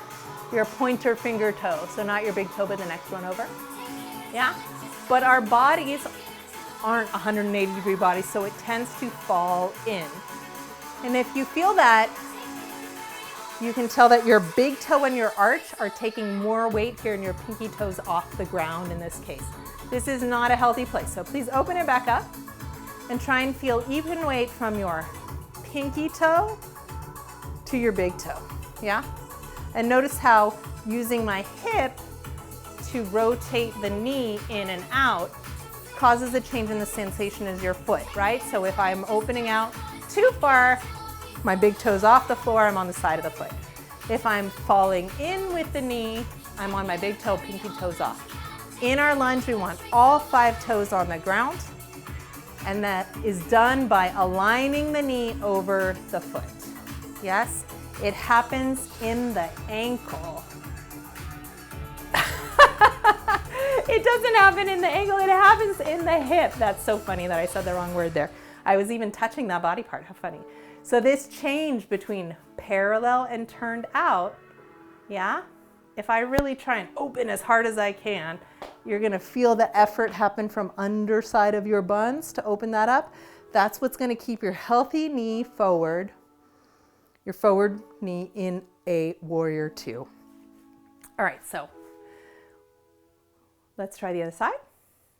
your pointer finger toe, so not your big toe, but the next one over. Yeah? But our bodies aren't 180-degree bodies, so it tends to fall in. And if you feel that, you can tell that your big toe and your arch are taking more weight here and your pinky toes off the ground in this case. This is not a healthy place, so please open it back up and try and feel even weight from your pinky toe to your big toe, yeah? And notice how using my hip to rotate the knee in and out causes a change in the sensation as your foot, right? So if I'm opening out too far, my big toe's off the floor, I'm on the side of the foot. If I'm falling in with the knee, I'm on my big toe, pinky toes off. In our lunge, we want all 5 toes on the ground, and that is done by aligning the knee over the foot. Yes, it happens in the ankle. It doesn't happen in the ankle, it happens in the hip. That's so funny that I said the wrong word there. I was even touching that body part, how funny. So this change between parallel and turned out, yeah? If I really try and open as hard as I can, you're gonna feel the effort happen from underside of your buns to open that up. That's what's gonna keep your healthy knee forward, your forward knee in a warrior two. All right, so let's try the other side.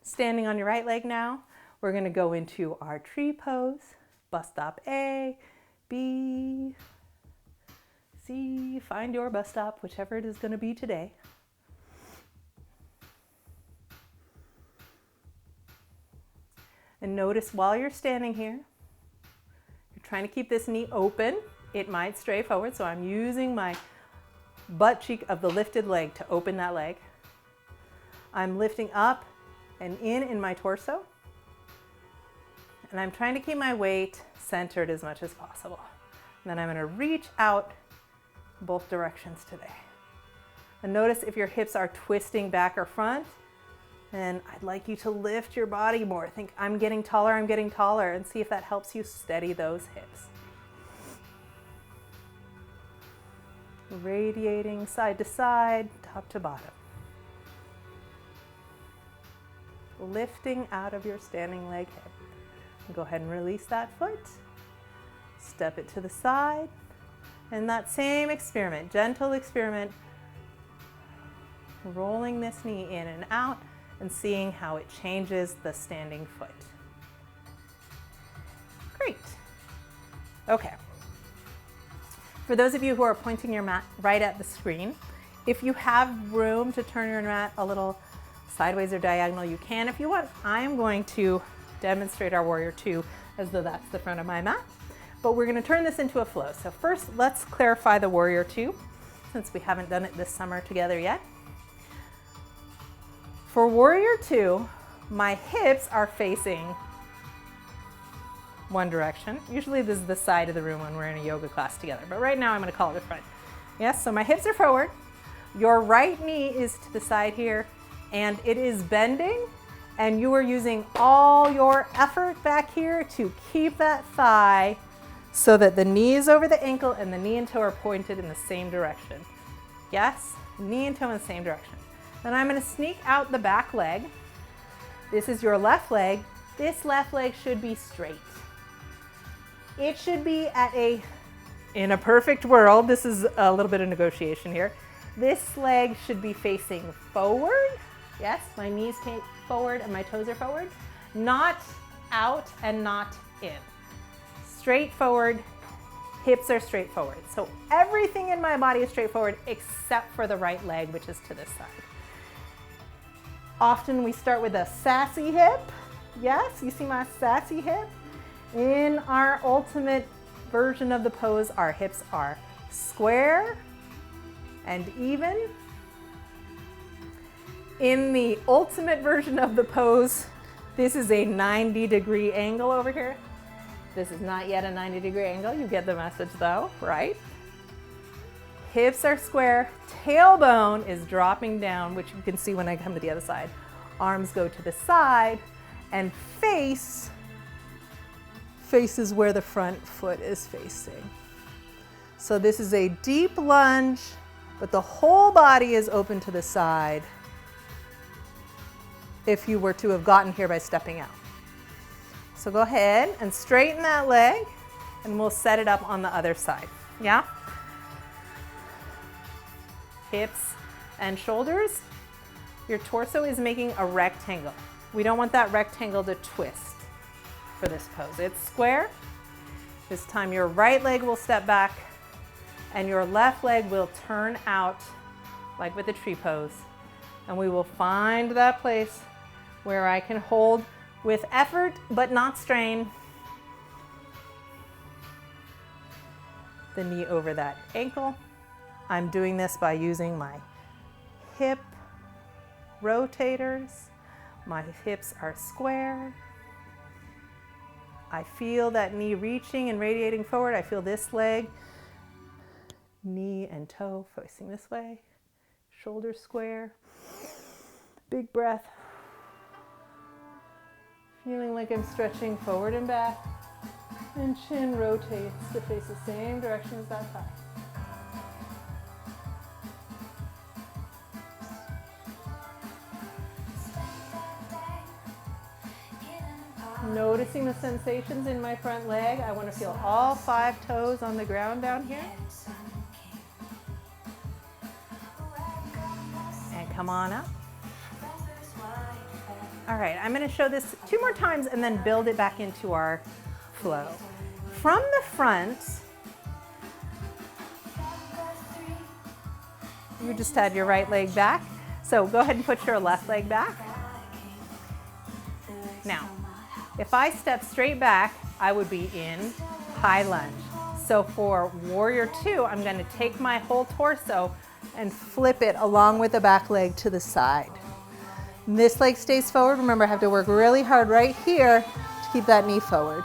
Standing on your right leg now, we're gonna go into our tree pose. Bus stop A, B, C, find your bus stop, whichever it is gonna be today. And notice while you're standing here, you're trying to keep this knee open. It might stray forward, so I'm using my butt cheek of the lifted leg to open that leg. I'm lifting up and in my torso. And I'm trying to keep my weight centered as much as possible. And then I'm gonna reach out both directions today. And notice if your hips are twisting back or front, then I'd like you to lift your body more. Think, I'm getting taller, and see if that helps you steady those hips. Radiating side to side, top to bottom. Lifting out of your standing leg hip. Go ahead and release that foot. Step it to the side. And that same experiment, gentle experiment, rolling this knee in and out and seeing how it changes the standing foot. Great. Okay. For those of you who are pointing your mat right at the screen, if you have room to turn your mat a little sideways or diagonal, you can. If you want, I'm going to demonstrate our Warrior 2 as though that's the front of my mat. But we're going to turn this into a flow. So first, let's clarify the Warrior 2, since we haven't done it this summer together yet. For Warrior 2, my hips are facing one direction. Usually this is the side of the room when we're in a yoga class together, but right now I'm going to call it the front. Yes, so my hips are forward. Your right knee is to the side here, and it is bending, and you are using all your effort back here to keep that thigh so that the knee is over the ankle and the knee and toe are pointed in the same direction. Yes, knee and toe in the same direction. Then I'm going to sneak out the back leg. This is your left leg. This left leg should be straight. It should be in a perfect world, this is a little bit of negotiation here. This leg should be facing forward. Yes, my knees forward and my toes are forward. Not out and not in. Straight forward, hips are straight forward. So everything in my body is straight forward except for the right leg, which is to this side. Often we start with a sassy hip. Yes, you see my sassy hip? In our ultimate version of the pose, our hips are square and even. In the ultimate version of the pose, this is a 90-degree angle over here. This is not yet a 90-degree angle. You get the message though, right? Hips are square, tailbone is dropping down, which you can see when I come to the other side. Arms go to the side, and face is where the front foot is facing. So this is a deep lunge, but the whole body is open to the side if you were to have gotten here by stepping out. So go ahead and straighten that leg, and we'll set it up on the other side. Yeah? Hips and shoulders. Your torso is making a rectangle. We don't want that rectangle to twist for this pose. It's square. This time your right leg will step back and your left leg will turn out like with the tree pose. And we will find that place where I can hold with effort but not strain the knee over that ankle. I'm doing this by using my hip rotators. My hips are square. I feel that knee reaching and radiating forward. I feel this leg, knee and toe facing this way. Shoulders square. Big breath. Feeling like I'm stretching forward and back. And chin rotates to face the same direction as that thigh. Noticing the sensations in my front leg. I want to feel all 5 toes on the ground down here. And come on up. All right, I'm going to show this 2 more times and then build it back into our flow. From the front, you just had your right leg back. So go ahead and put your left leg back. Now, if I step straight back, I would be in high lunge. So for Warrior 2, I'm going to take my whole torso and flip it along with the back leg to the side. And this leg stays forward. Remember, I have to work really hard right here to keep that knee forward.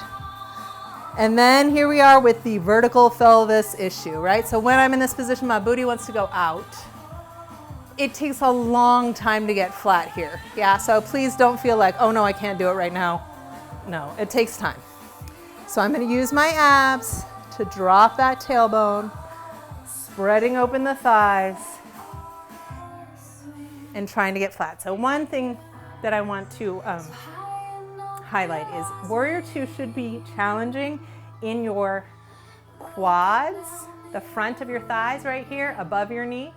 And then here we are with the vertical pelvis issue, right? So when I'm in this position, my booty wants to go out. It takes a long time to get flat here. Yeah, so please don't feel like, oh no, I can't do it right now. No, it takes time. So I'm going to use my abs to drop that tailbone, spreading open the thighs, and trying to get flat. So one thing that I want to highlight is Warrior 2 should be challenging in your quads, the front of your thighs right here, above your knee.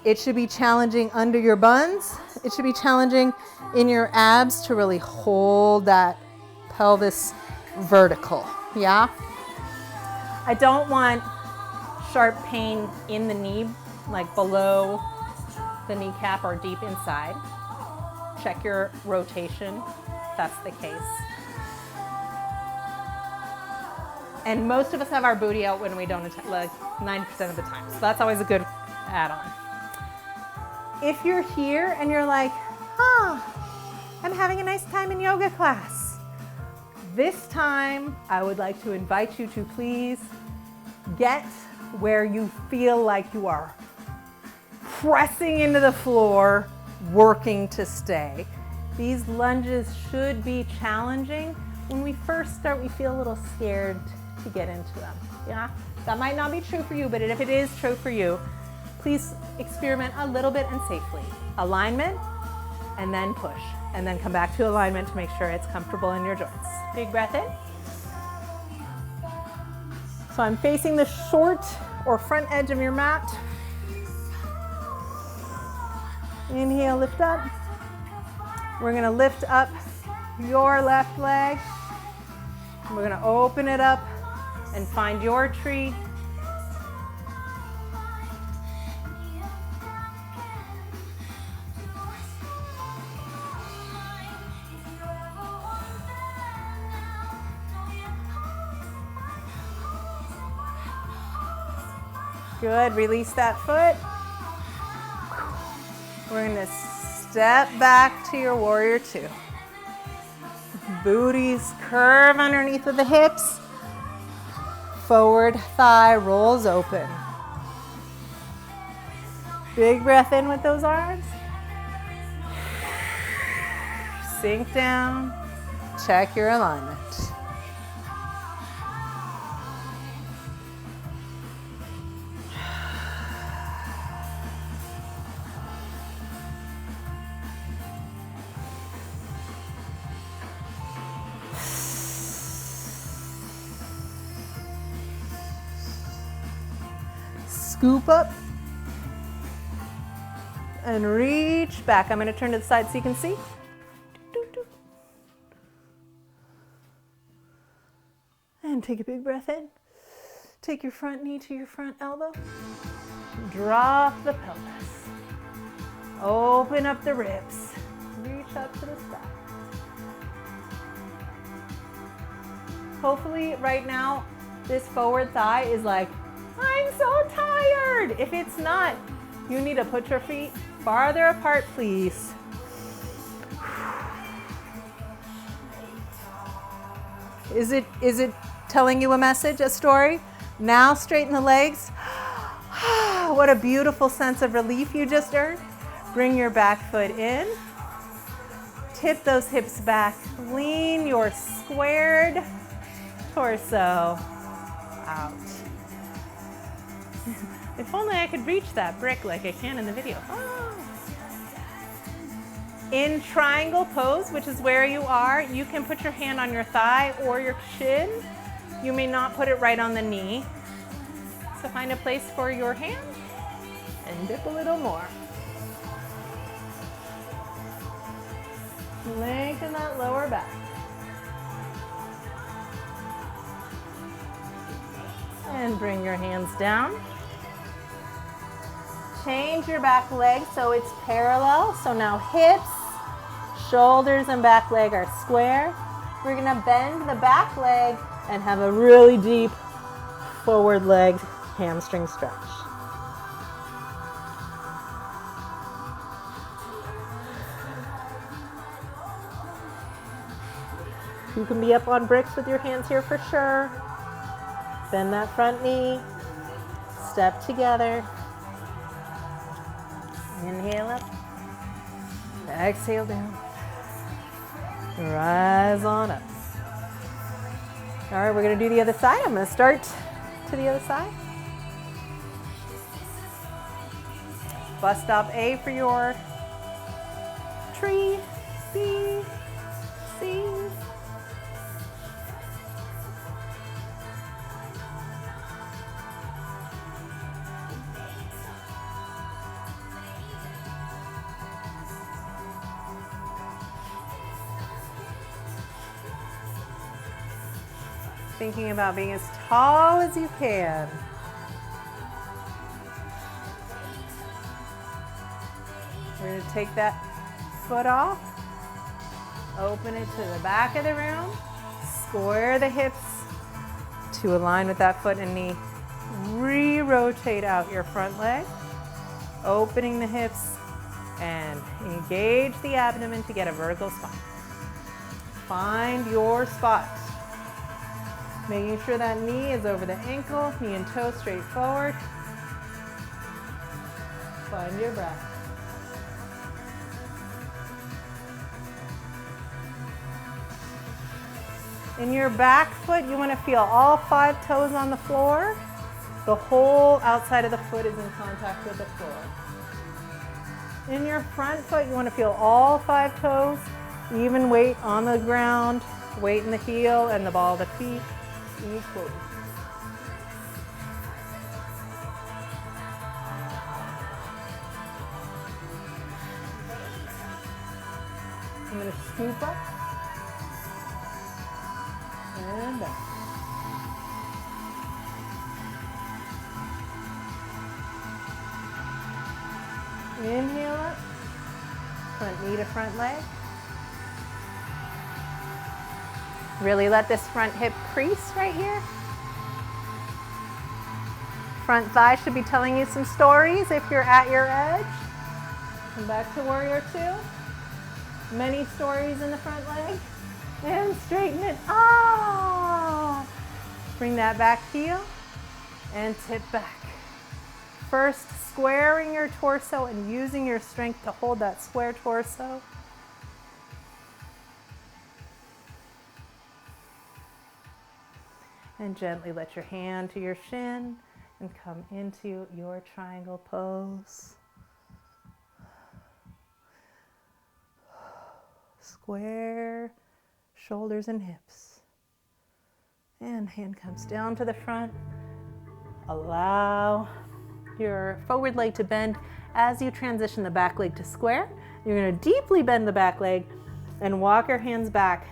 It should be challenging under your buns. It should be challenging in your abs to really hold that pelvis vertical, yeah? I don't want sharp pain in the knee, like below the kneecap or deep inside. Check your rotation if that's the case. And most of us have our booty out when we don't attend, like 90% of the time. So that's always a good add-on. If you're here and you're like, I'm having a nice time in yoga class. This time, I would like to invite you to please get where you feel like you are pressing into the floor, working to stay. These lunges should be challenging. When we first start, we feel a little scared to get into them. Yeah, that might not be true for you, but if it is true for you, please experiment a little bit and safely. Alignment, and then push, and then come back to alignment to make sure it's comfortable in your joints. Big breath in. So I'm facing the short or front edge of your mat. Inhale, lift up. We're gonna lift up your left leg. We're gonna open it up and find your tree. Good, release that foot. We're gonna step back to your warrior two. Booties curve underneath of the hips. Forward thigh rolls open. Big breath in with those arms. Sink down, check your alignment. Scoop up and reach back. I'm going to turn to the side so you can see. And take a big breath in. Take your front knee to your front elbow. Drop the pelvis. Open up the ribs. Reach up to the sky. Hopefully right now this forward thigh is like, I'm so tired. If it's not, you need to put your feet farther apart, please. Is it telling you a message, a story? Now straighten the legs. What a beautiful sense of relief you just earned. Bring your back foot in. Tip those hips back. Lean your squared torso out. If only I could reach that brick like I can in the video. Oh. In triangle pose, which is where you are, you can put your hand on your thigh or your shin. You may not put it right on the knee. So find a place for your hand and dip a little more. Lengthen that lower back. And bring your hands down. Change your back leg so it's parallel. So now hips, shoulders, and back leg are square. We're gonna bend the back leg and have a really deep forward leg hamstring stretch. You can be up on bricks with your hands here for sure. Bend that front knee, step together. Inhale up, exhale down, rise on up. All right, we're gonna do the other side. I'm gonna start to the other side. Bus stop A for your tree, B, C. Thinking about being as tall as you can. take that foot off, open it to the back of the room, square the hips to align with that foot and knee. Re-rotate out your front leg, opening the hips and engage the abdomen to get a vertical spine. Find your spot. Making sure that knee is over the ankle, knee and toe straight forward. Find your breath. In your back foot, you want to feel all 5 toes on the floor. The whole outside of the foot is in contact with the floor. In your front foot, you want to feel all 5 toes, even weight on the ground, weight in the heel and the ball of the feet equally. I'm going to scoop up and down. Inhale up, front knee to front leg. Really let this front hip crease right here. Front thigh should be telling you some stories if you're at your edge. Come back to warrior two. Many stories in the front leg. And straighten it. Ah! Bring that back heel and tip back. First, squaring your torso and using your strength to hold that square torso. And gently let your hand to your shin and come into your triangle pose. Square shoulders and hips. And hand comes down to the front. Allow your forward leg to bend as you transition the back leg to square. You're going to deeply bend the back leg and walk your hands back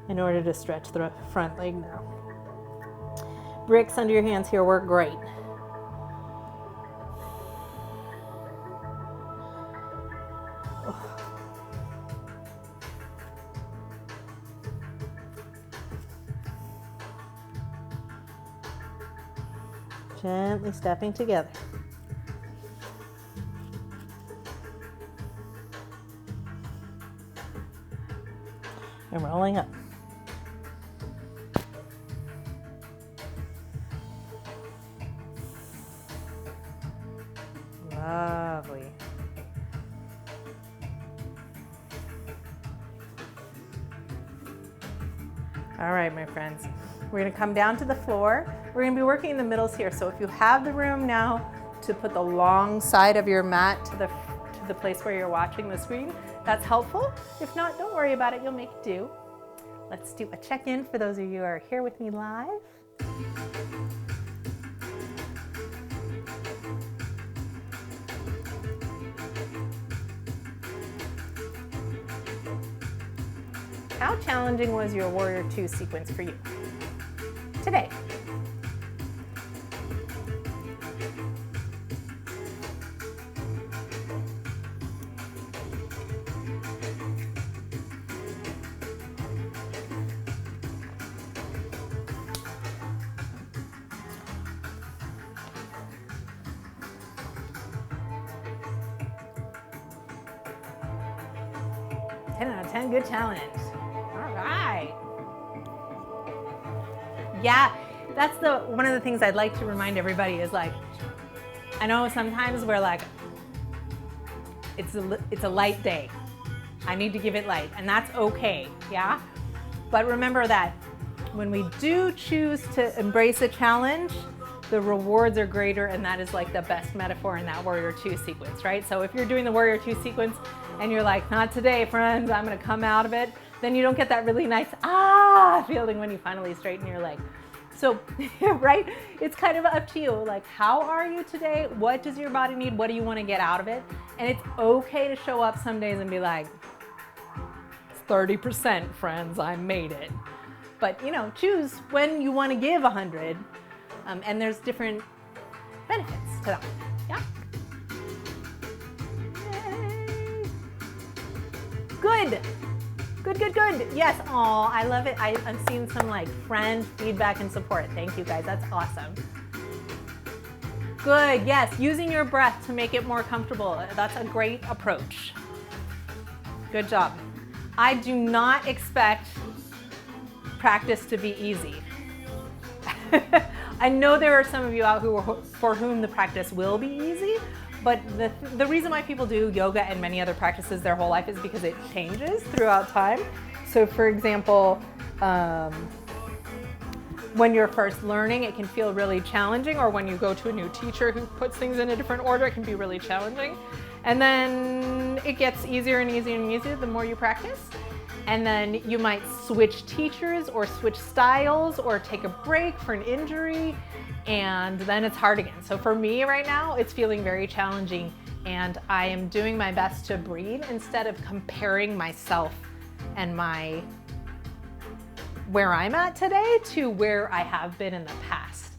in order to stretch the front leg now. Bricks under your hands here work great. Gently stepping together. And rolling up. Lovely. All right, my friends. We're going to come down to the floor. We're going to be working in the middles here. So if you have the room now to put the long side of your mat to the place where you're watching the screen, that's helpful. If not, don't worry about it. You'll make do. Let's do a check-in for those of you who are here with me live. How challenging was your Warrior 2 sequence for you today? Good challenge. All right. Yeah, that's one of the things I'd like to remind everybody is like, I know sometimes we're like, it's a light day. I need to give it light, and that's okay, yeah? But remember that when we do choose to embrace a challenge, the rewards are greater, and that is like the best metaphor in that Warrior 2 sequence, right? So if you're doing the Warrior 2 sequence and you're like, not today, friends, I'm gonna come out of it, then you don't get that really nice, feeling when you finally straighten your leg. So, right, it's kind of up to you. Like, how are you today? What does your body need? What do you wanna get out of it? And it's okay to show up some days and be like, it's 30%, friends, I made it. But, you know, choose when you wanna give 100. And there's different benefits to that, yeah? Yay. Good. Good, good, good. Yes, aw, I love it. I'm seeing some like friend feedback and support. Thank you guys, that's awesome. Good, yes, using your breath to make it more comfortable. That's a great approach. Good job. I do not expect practice to be easy. I know there are some of you out for whom the practice will be easy, but the reason why people do yoga and many other practices their whole life is because it changes throughout time. So for example, when you're first learning, it can feel really challenging, or when you go to a new teacher who puts things in a different order, it can be really challenging. And then it gets easier and easier and easier the more you practice. And then you might switch teachers or switch styles or take a break for an injury, and then it's hard again. So for me right now, it's feeling very challenging, and I am doing my best to breathe instead of comparing myself and where I'm at today to where I have been in the past,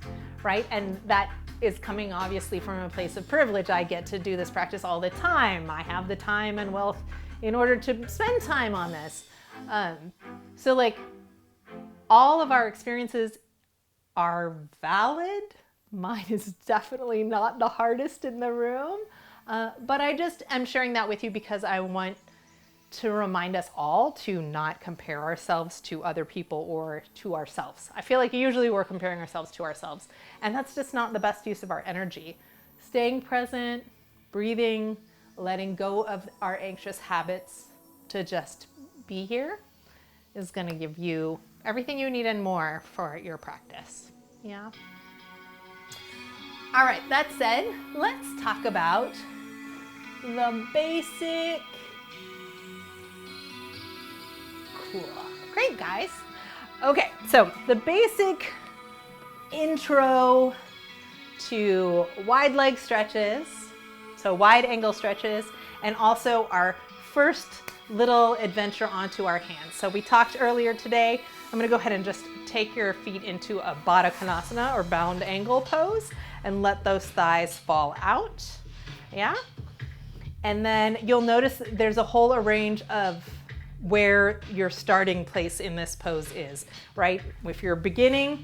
right? And that is coming obviously from a place of privilege. I get to do this practice all the time. I have the time and wealth in order to spend time on this. So like all of our experiences are valid. Mine is definitely not the hardest in the room, but I just am sharing that with you because I want to remind us all to not compare ourselves to other people or to ourselves. I feel like usually we're comparing ourselves to ourselves, and that's just not the best use of our energy. Staying present, breathing, letting go of our anxious habits to just be here is going to give you everything you need and more for your practice. Yeah. All right, that said, let's talk about the basic. Cool. Great, guys. Okay, so the basic intro to wide leg stretches, so wide angle stretches, and also our first little adventure onto our hands. So we talked earlier today, I'm gonna go ahead and just take your feet into a Baddha Konasana or bound angle pose and let those thighs fall out, yeah? And then you'll notice there's a whole range of where your starting place in this pose is, right? If you're beginning,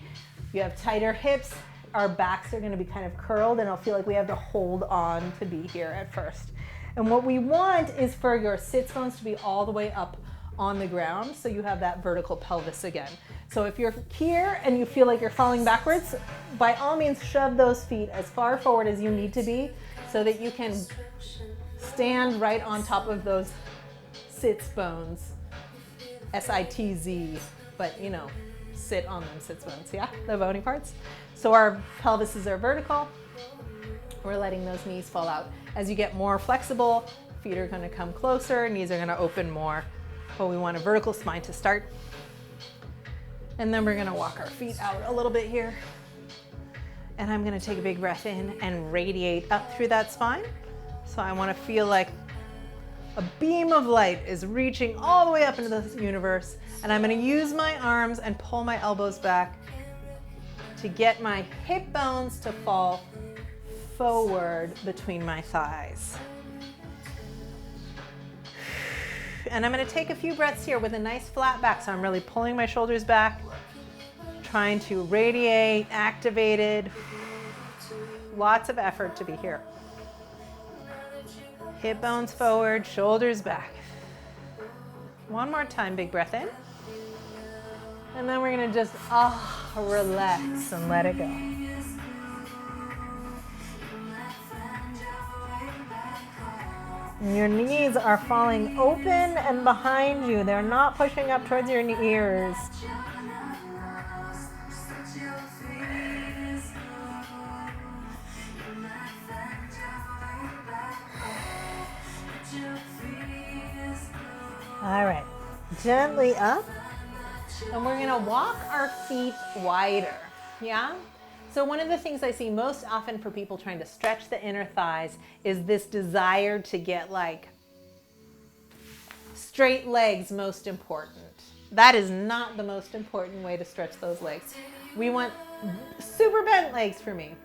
you have tighter hips, our backs are gonna be kind of curled and it'll feel like we have to hold on to be here at first. And what we want is for your sits bones to be all the way up on the ground so you have that vertical pelvis again. So if you're here and you feel like you're falling backwards, by all means shove those feet as far forward as you need to be so that you can stand right on top of those sits bones, S-I-T-Z, but you know, sit on them sits bones, yeah, the bony parts. So our pelvises are vertical. We're letting those knees fall out. As you get more flexible, feet are gonna come closer, knees are gonna open more, but we want a vertical spine to start. And then we're gonna walk our feet out a little bit here. And I'm gonna take a big breath in and radiate up through that spine. So I wanna feel like a beam of light is reaching all the way up into the universe, and I'm gonna use my arms and pull my elbows back to get my hip bones to fall forward between my thighs. And I'm gonna take a few breaths here with a nice flat back, so I'm really pulling my shoulders back, trying to radiate, activated. Lots of effort to be here. Hip bones forward, shoulders back. One more time, big breath in. And then we're gonna just relax and let it go. And your knees are falling open and behind you. They're not pushing up towards your ears. All right, gently up, and we're gonna walk our feet wider, yeah? So one of the things I see most often for people trying to stretch the inner thighs is this desire to get like straight legs most important. That is not the most important way to stretch those legs. We want super bent legs for me.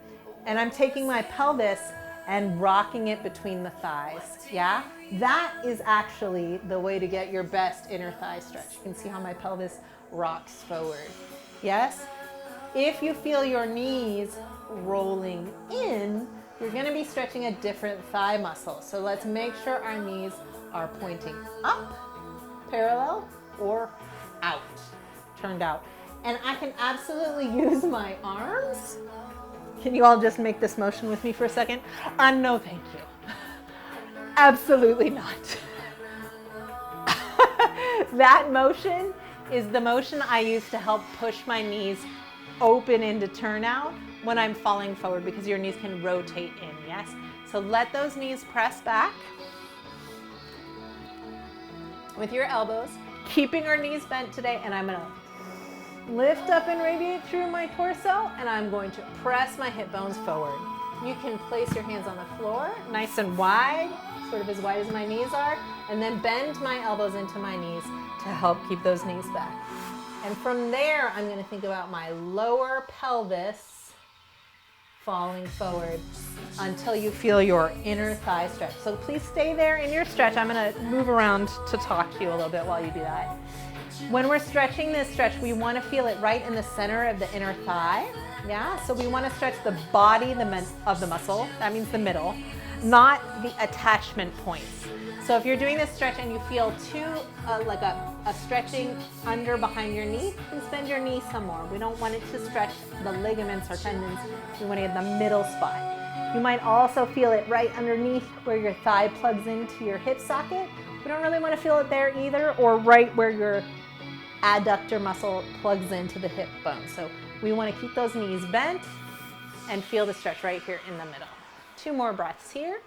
And I'm taking my pelvis and rocking it between the thighs, yeah? That is actually the way to get your best inner thigh stretch. You can see how my pelvis rocks forward, yes? If you feel your knees rolling in, you're gonna be stretching a different thigh muscle. So let's make sure our knees are pointing up, parallel, or out, turned out. And I can absolutely use my arms. Can you all just make this motion with me for a second? No, thank you. Absolutely not. That motion is the motion I use to help push my knees open into turnout when I'm falling forward, because your knees can rotate in, yes? So let those knees press back with your elbows, keeping our knees bent today, and I'm gonna lift up and radiate through my torso, and I'm going to press my hip bones forward. You can place your hands on the floor, nice and wide, sort of as wide as my knees are, and then bend my elbows into my knees to help keep those knees back. And from there, I'm gonna think about my lower pelvis falling forward until you feel your inner thigh stretch. So please stay there in your stretch. I'm gonna move around to talk to you a little bit while you do that. When we're stretching this stretch, we wanna feel it right in the center of the inner thigh. Yeah, so we wanna stretch the body of the muscle, that means the middle, not the attachment points. So if you're doing this stretch and you feel like a stretching under behind your knee, then bend your knee some more. We don't want it to stretch the ligaments or tendons. We want to get the middle spot. You might also feel it right underneath where your thigh plugs into your hip socket. We don't really want to feel it there either, or right where your adductor muscle plugs into the hip bone. So we want to keep those knees bent and feel the stretch right here in the middle. 2 more breaths here.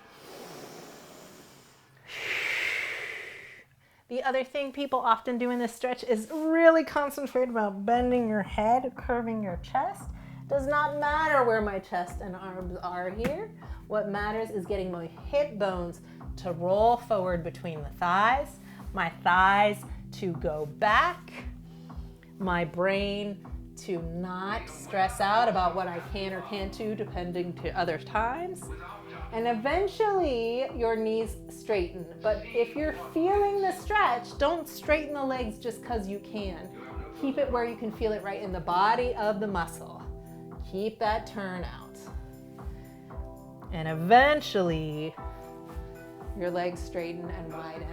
The other thing people often do in this stretch is really concentrate about bending your head, curving your chest. Does not matter where my chest and arms are here. What matters is getting my hip bones to roll forward between the thighs, my thighs to go back, my brain to not stress out about what I can or can't do depending to other times. And eventually your knees straighten. But if you're feeling the stretch, don't straighten the legs just because you can. Keep it where you can feel it right in the body of the muscle. Keep that turn out. And eventually your legs straighten and widen.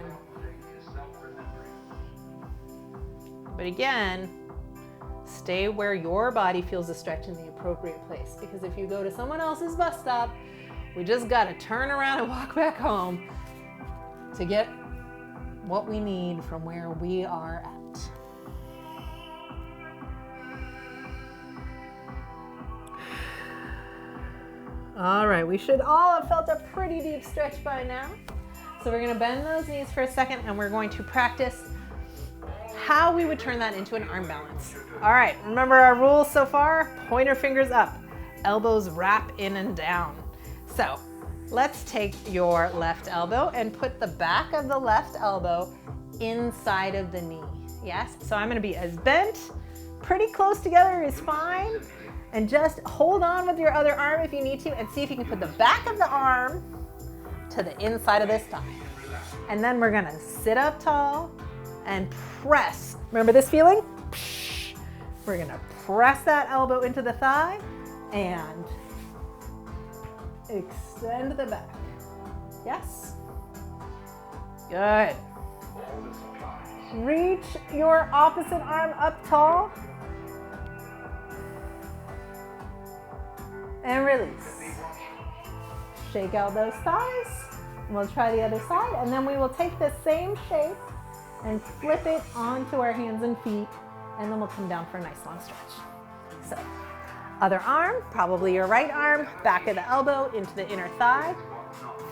But again, stay where your body feels the stretch in the appropriate place. Because if you go to someone else's bus stop, we just gotta turn around and walk back home to get what we need from where we are at. All right, we should all have felt a pretty deep stretch by now. So we're gonna bend those knees for a second and we're going to practice how we would turn that into an arm balance. All right, remember our rules so far? Pointer fingers up, elbows wrap in and down. So let's take your left elbow and put the back of the left elbow inside of the knee. Yes, so I'm gonna be as bent, pretty close together is fine. And just hold on with your other arm if you need to and see if you can put the back of the arm to the inside of this thigh. And then we're gonna sit up tall and press. Remember this feeling? We're gonna press that elbow into the thigh and extend the back. Yes? Good. Reach your opposite arm up tall. And release. Shake out those thighs. We'll try the other side, and then we will take the same shape and flip it onto our hands and feet, and then we'll come down for a nice long stretch. So, other arm, probably your right arm, back of the elbow into the inner thigh.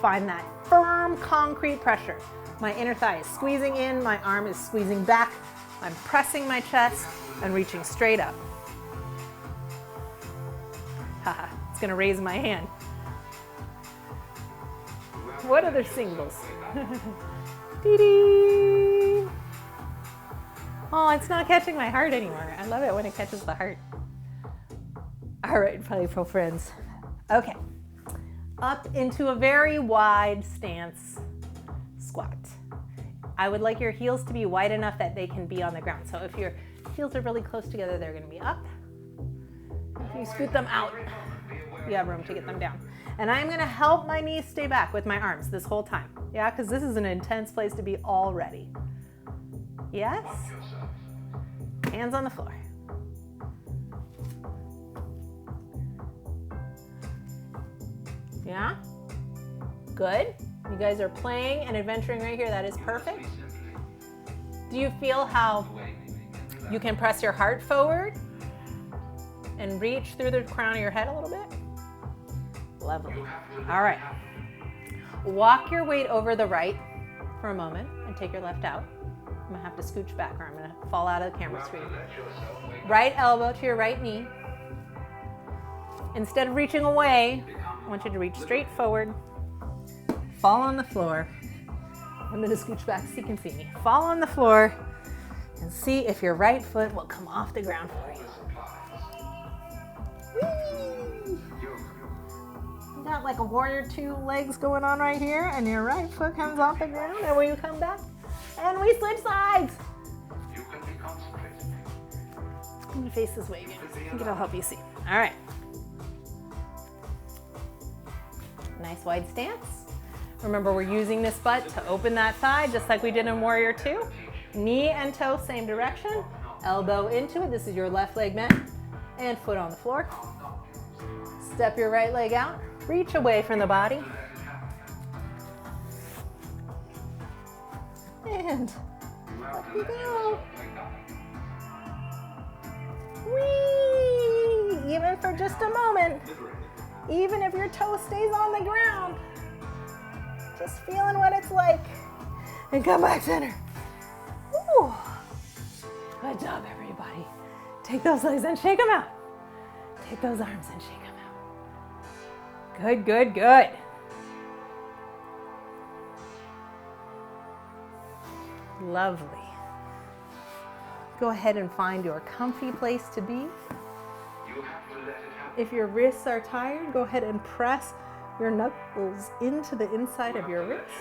Find that firm concrete pressure. My inner thigh is squeezing in, my arm is squeezing back. I'm pressing my chest and reaching straight up. Haha, it's gonna raise my hand. What other singles? Dee-dee. Oh, it's not catching my heart anymore. I love it when it catches the heart. All right, Polypro friends. Okay, up into a very wide stance squat. I would like your heels to be wide enough that they can be on the ground. So if your heels are really close together, they're going to be up. If you scoot them out, you have room to get them down. And I'm going to help my knees stay back with my arms this whole time. Yeah, because this is an intense place to be already. Yes? Hands on the floor. Yeah? Good. You guys are playing and adventuring right here. That is perfect. Do you feel how you can press your heart forward and reach through the crown of your head a little bit? Lovely. All right. Walk your weight over the right for a moment and take your left out. I'm gonna have to scooch back or I'm gonna fall out of the camera screen. Right elbow to your right knee. Instead of reaching away, I want you to reach straight forward. Fall on the floor. I'm gonna scooch back so you can see me. Fall on the floor and see if your right foot will come off the ground for you. Whee! You got like a warrior two legs going on right here and your right foot comes off the ground and when you come back and we switch sides. I'm gonna face this way again. I think it'll help you see. All right. Nice wide stance. Remember, we're using this butt to open that thigh, just like we did in Warrior Two. Knee and toe, same direction. Elbow into it. This is your left leg bent and foot on the floor. Step your right leg out. Reach away from the body. And up you go. Whee! Even for just a moment. Even if your toe stays on the ground. Just feeling what it's like. And come back center. Woo. Good job, everybody. Take those legs and shake them out. Take those arms and shake them out. Good, good, good. Lovely. Go ahead and find your comfy place to be. If your wrists are tired, go ahead and press your knuckles into the inside of your wrists.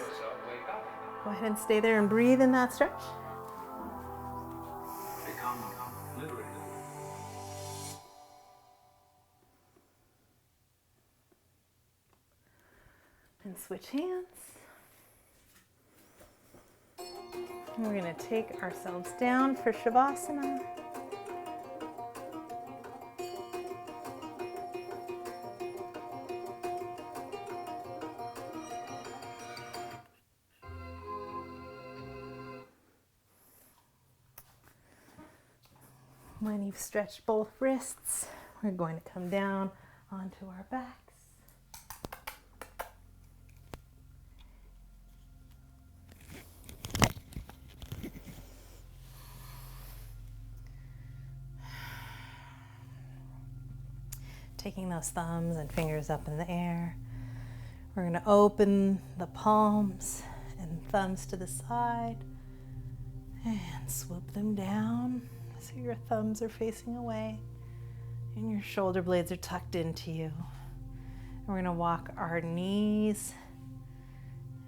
Go ahead and stay there and breathe in that stretch. And switch hands. And we're going to take ourselves down for Shavasana. When you've stretched both wrists, we're going to come down onto our backs. Taking those thumbs and fingers up in the air. We're going to open the palms and thumbs to the side and swoop them down. So your thumbs are facing away and your shoulder blades are tucked into you. And we're going to walk our knees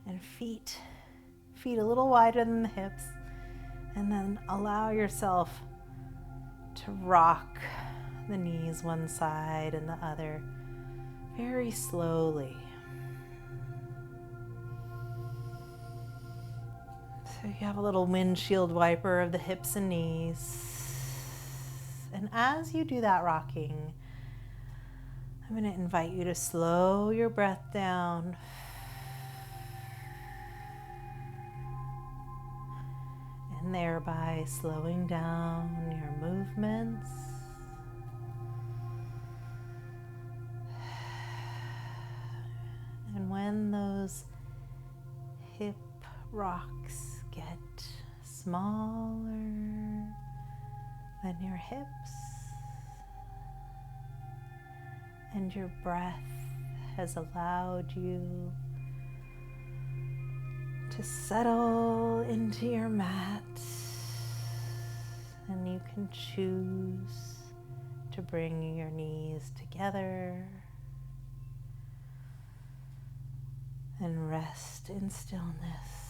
and feet a little wider than the hips, and then allow yourself to rock the knees one side and the other very slowly. So you have a little windshield wiper of the hips and knees. And as you do that rocking, I'm going to invite you to slow your breath down. And thereby slowing down your movements. And when those hip rocks get smaller than your hips, and your breath has allowed you to settle into your mat, and you can choose to bring your knees together and rest in stillness.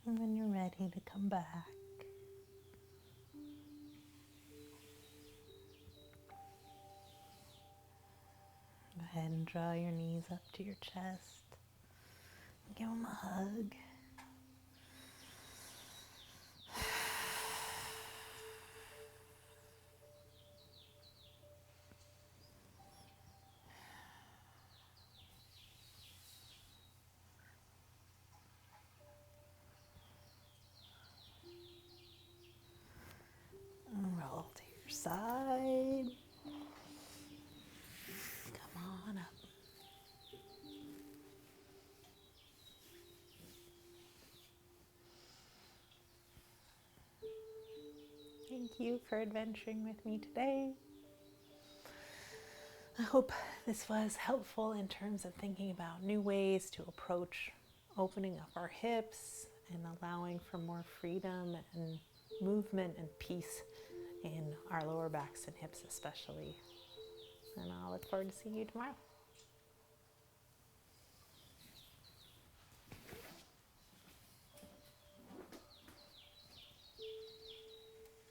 And when you're ready to come back, go ahead and draw your knees up to your chest. Give them a hug. And roll to your side. Come on up. Thank you for adventuring with me today. I hope this was helpful in terms of thinking about new ways to approach opening up our hips and allowing for more freedom and movement and peace in our lower backs and hips especially. And I'll look forward to seeing you tomorrow.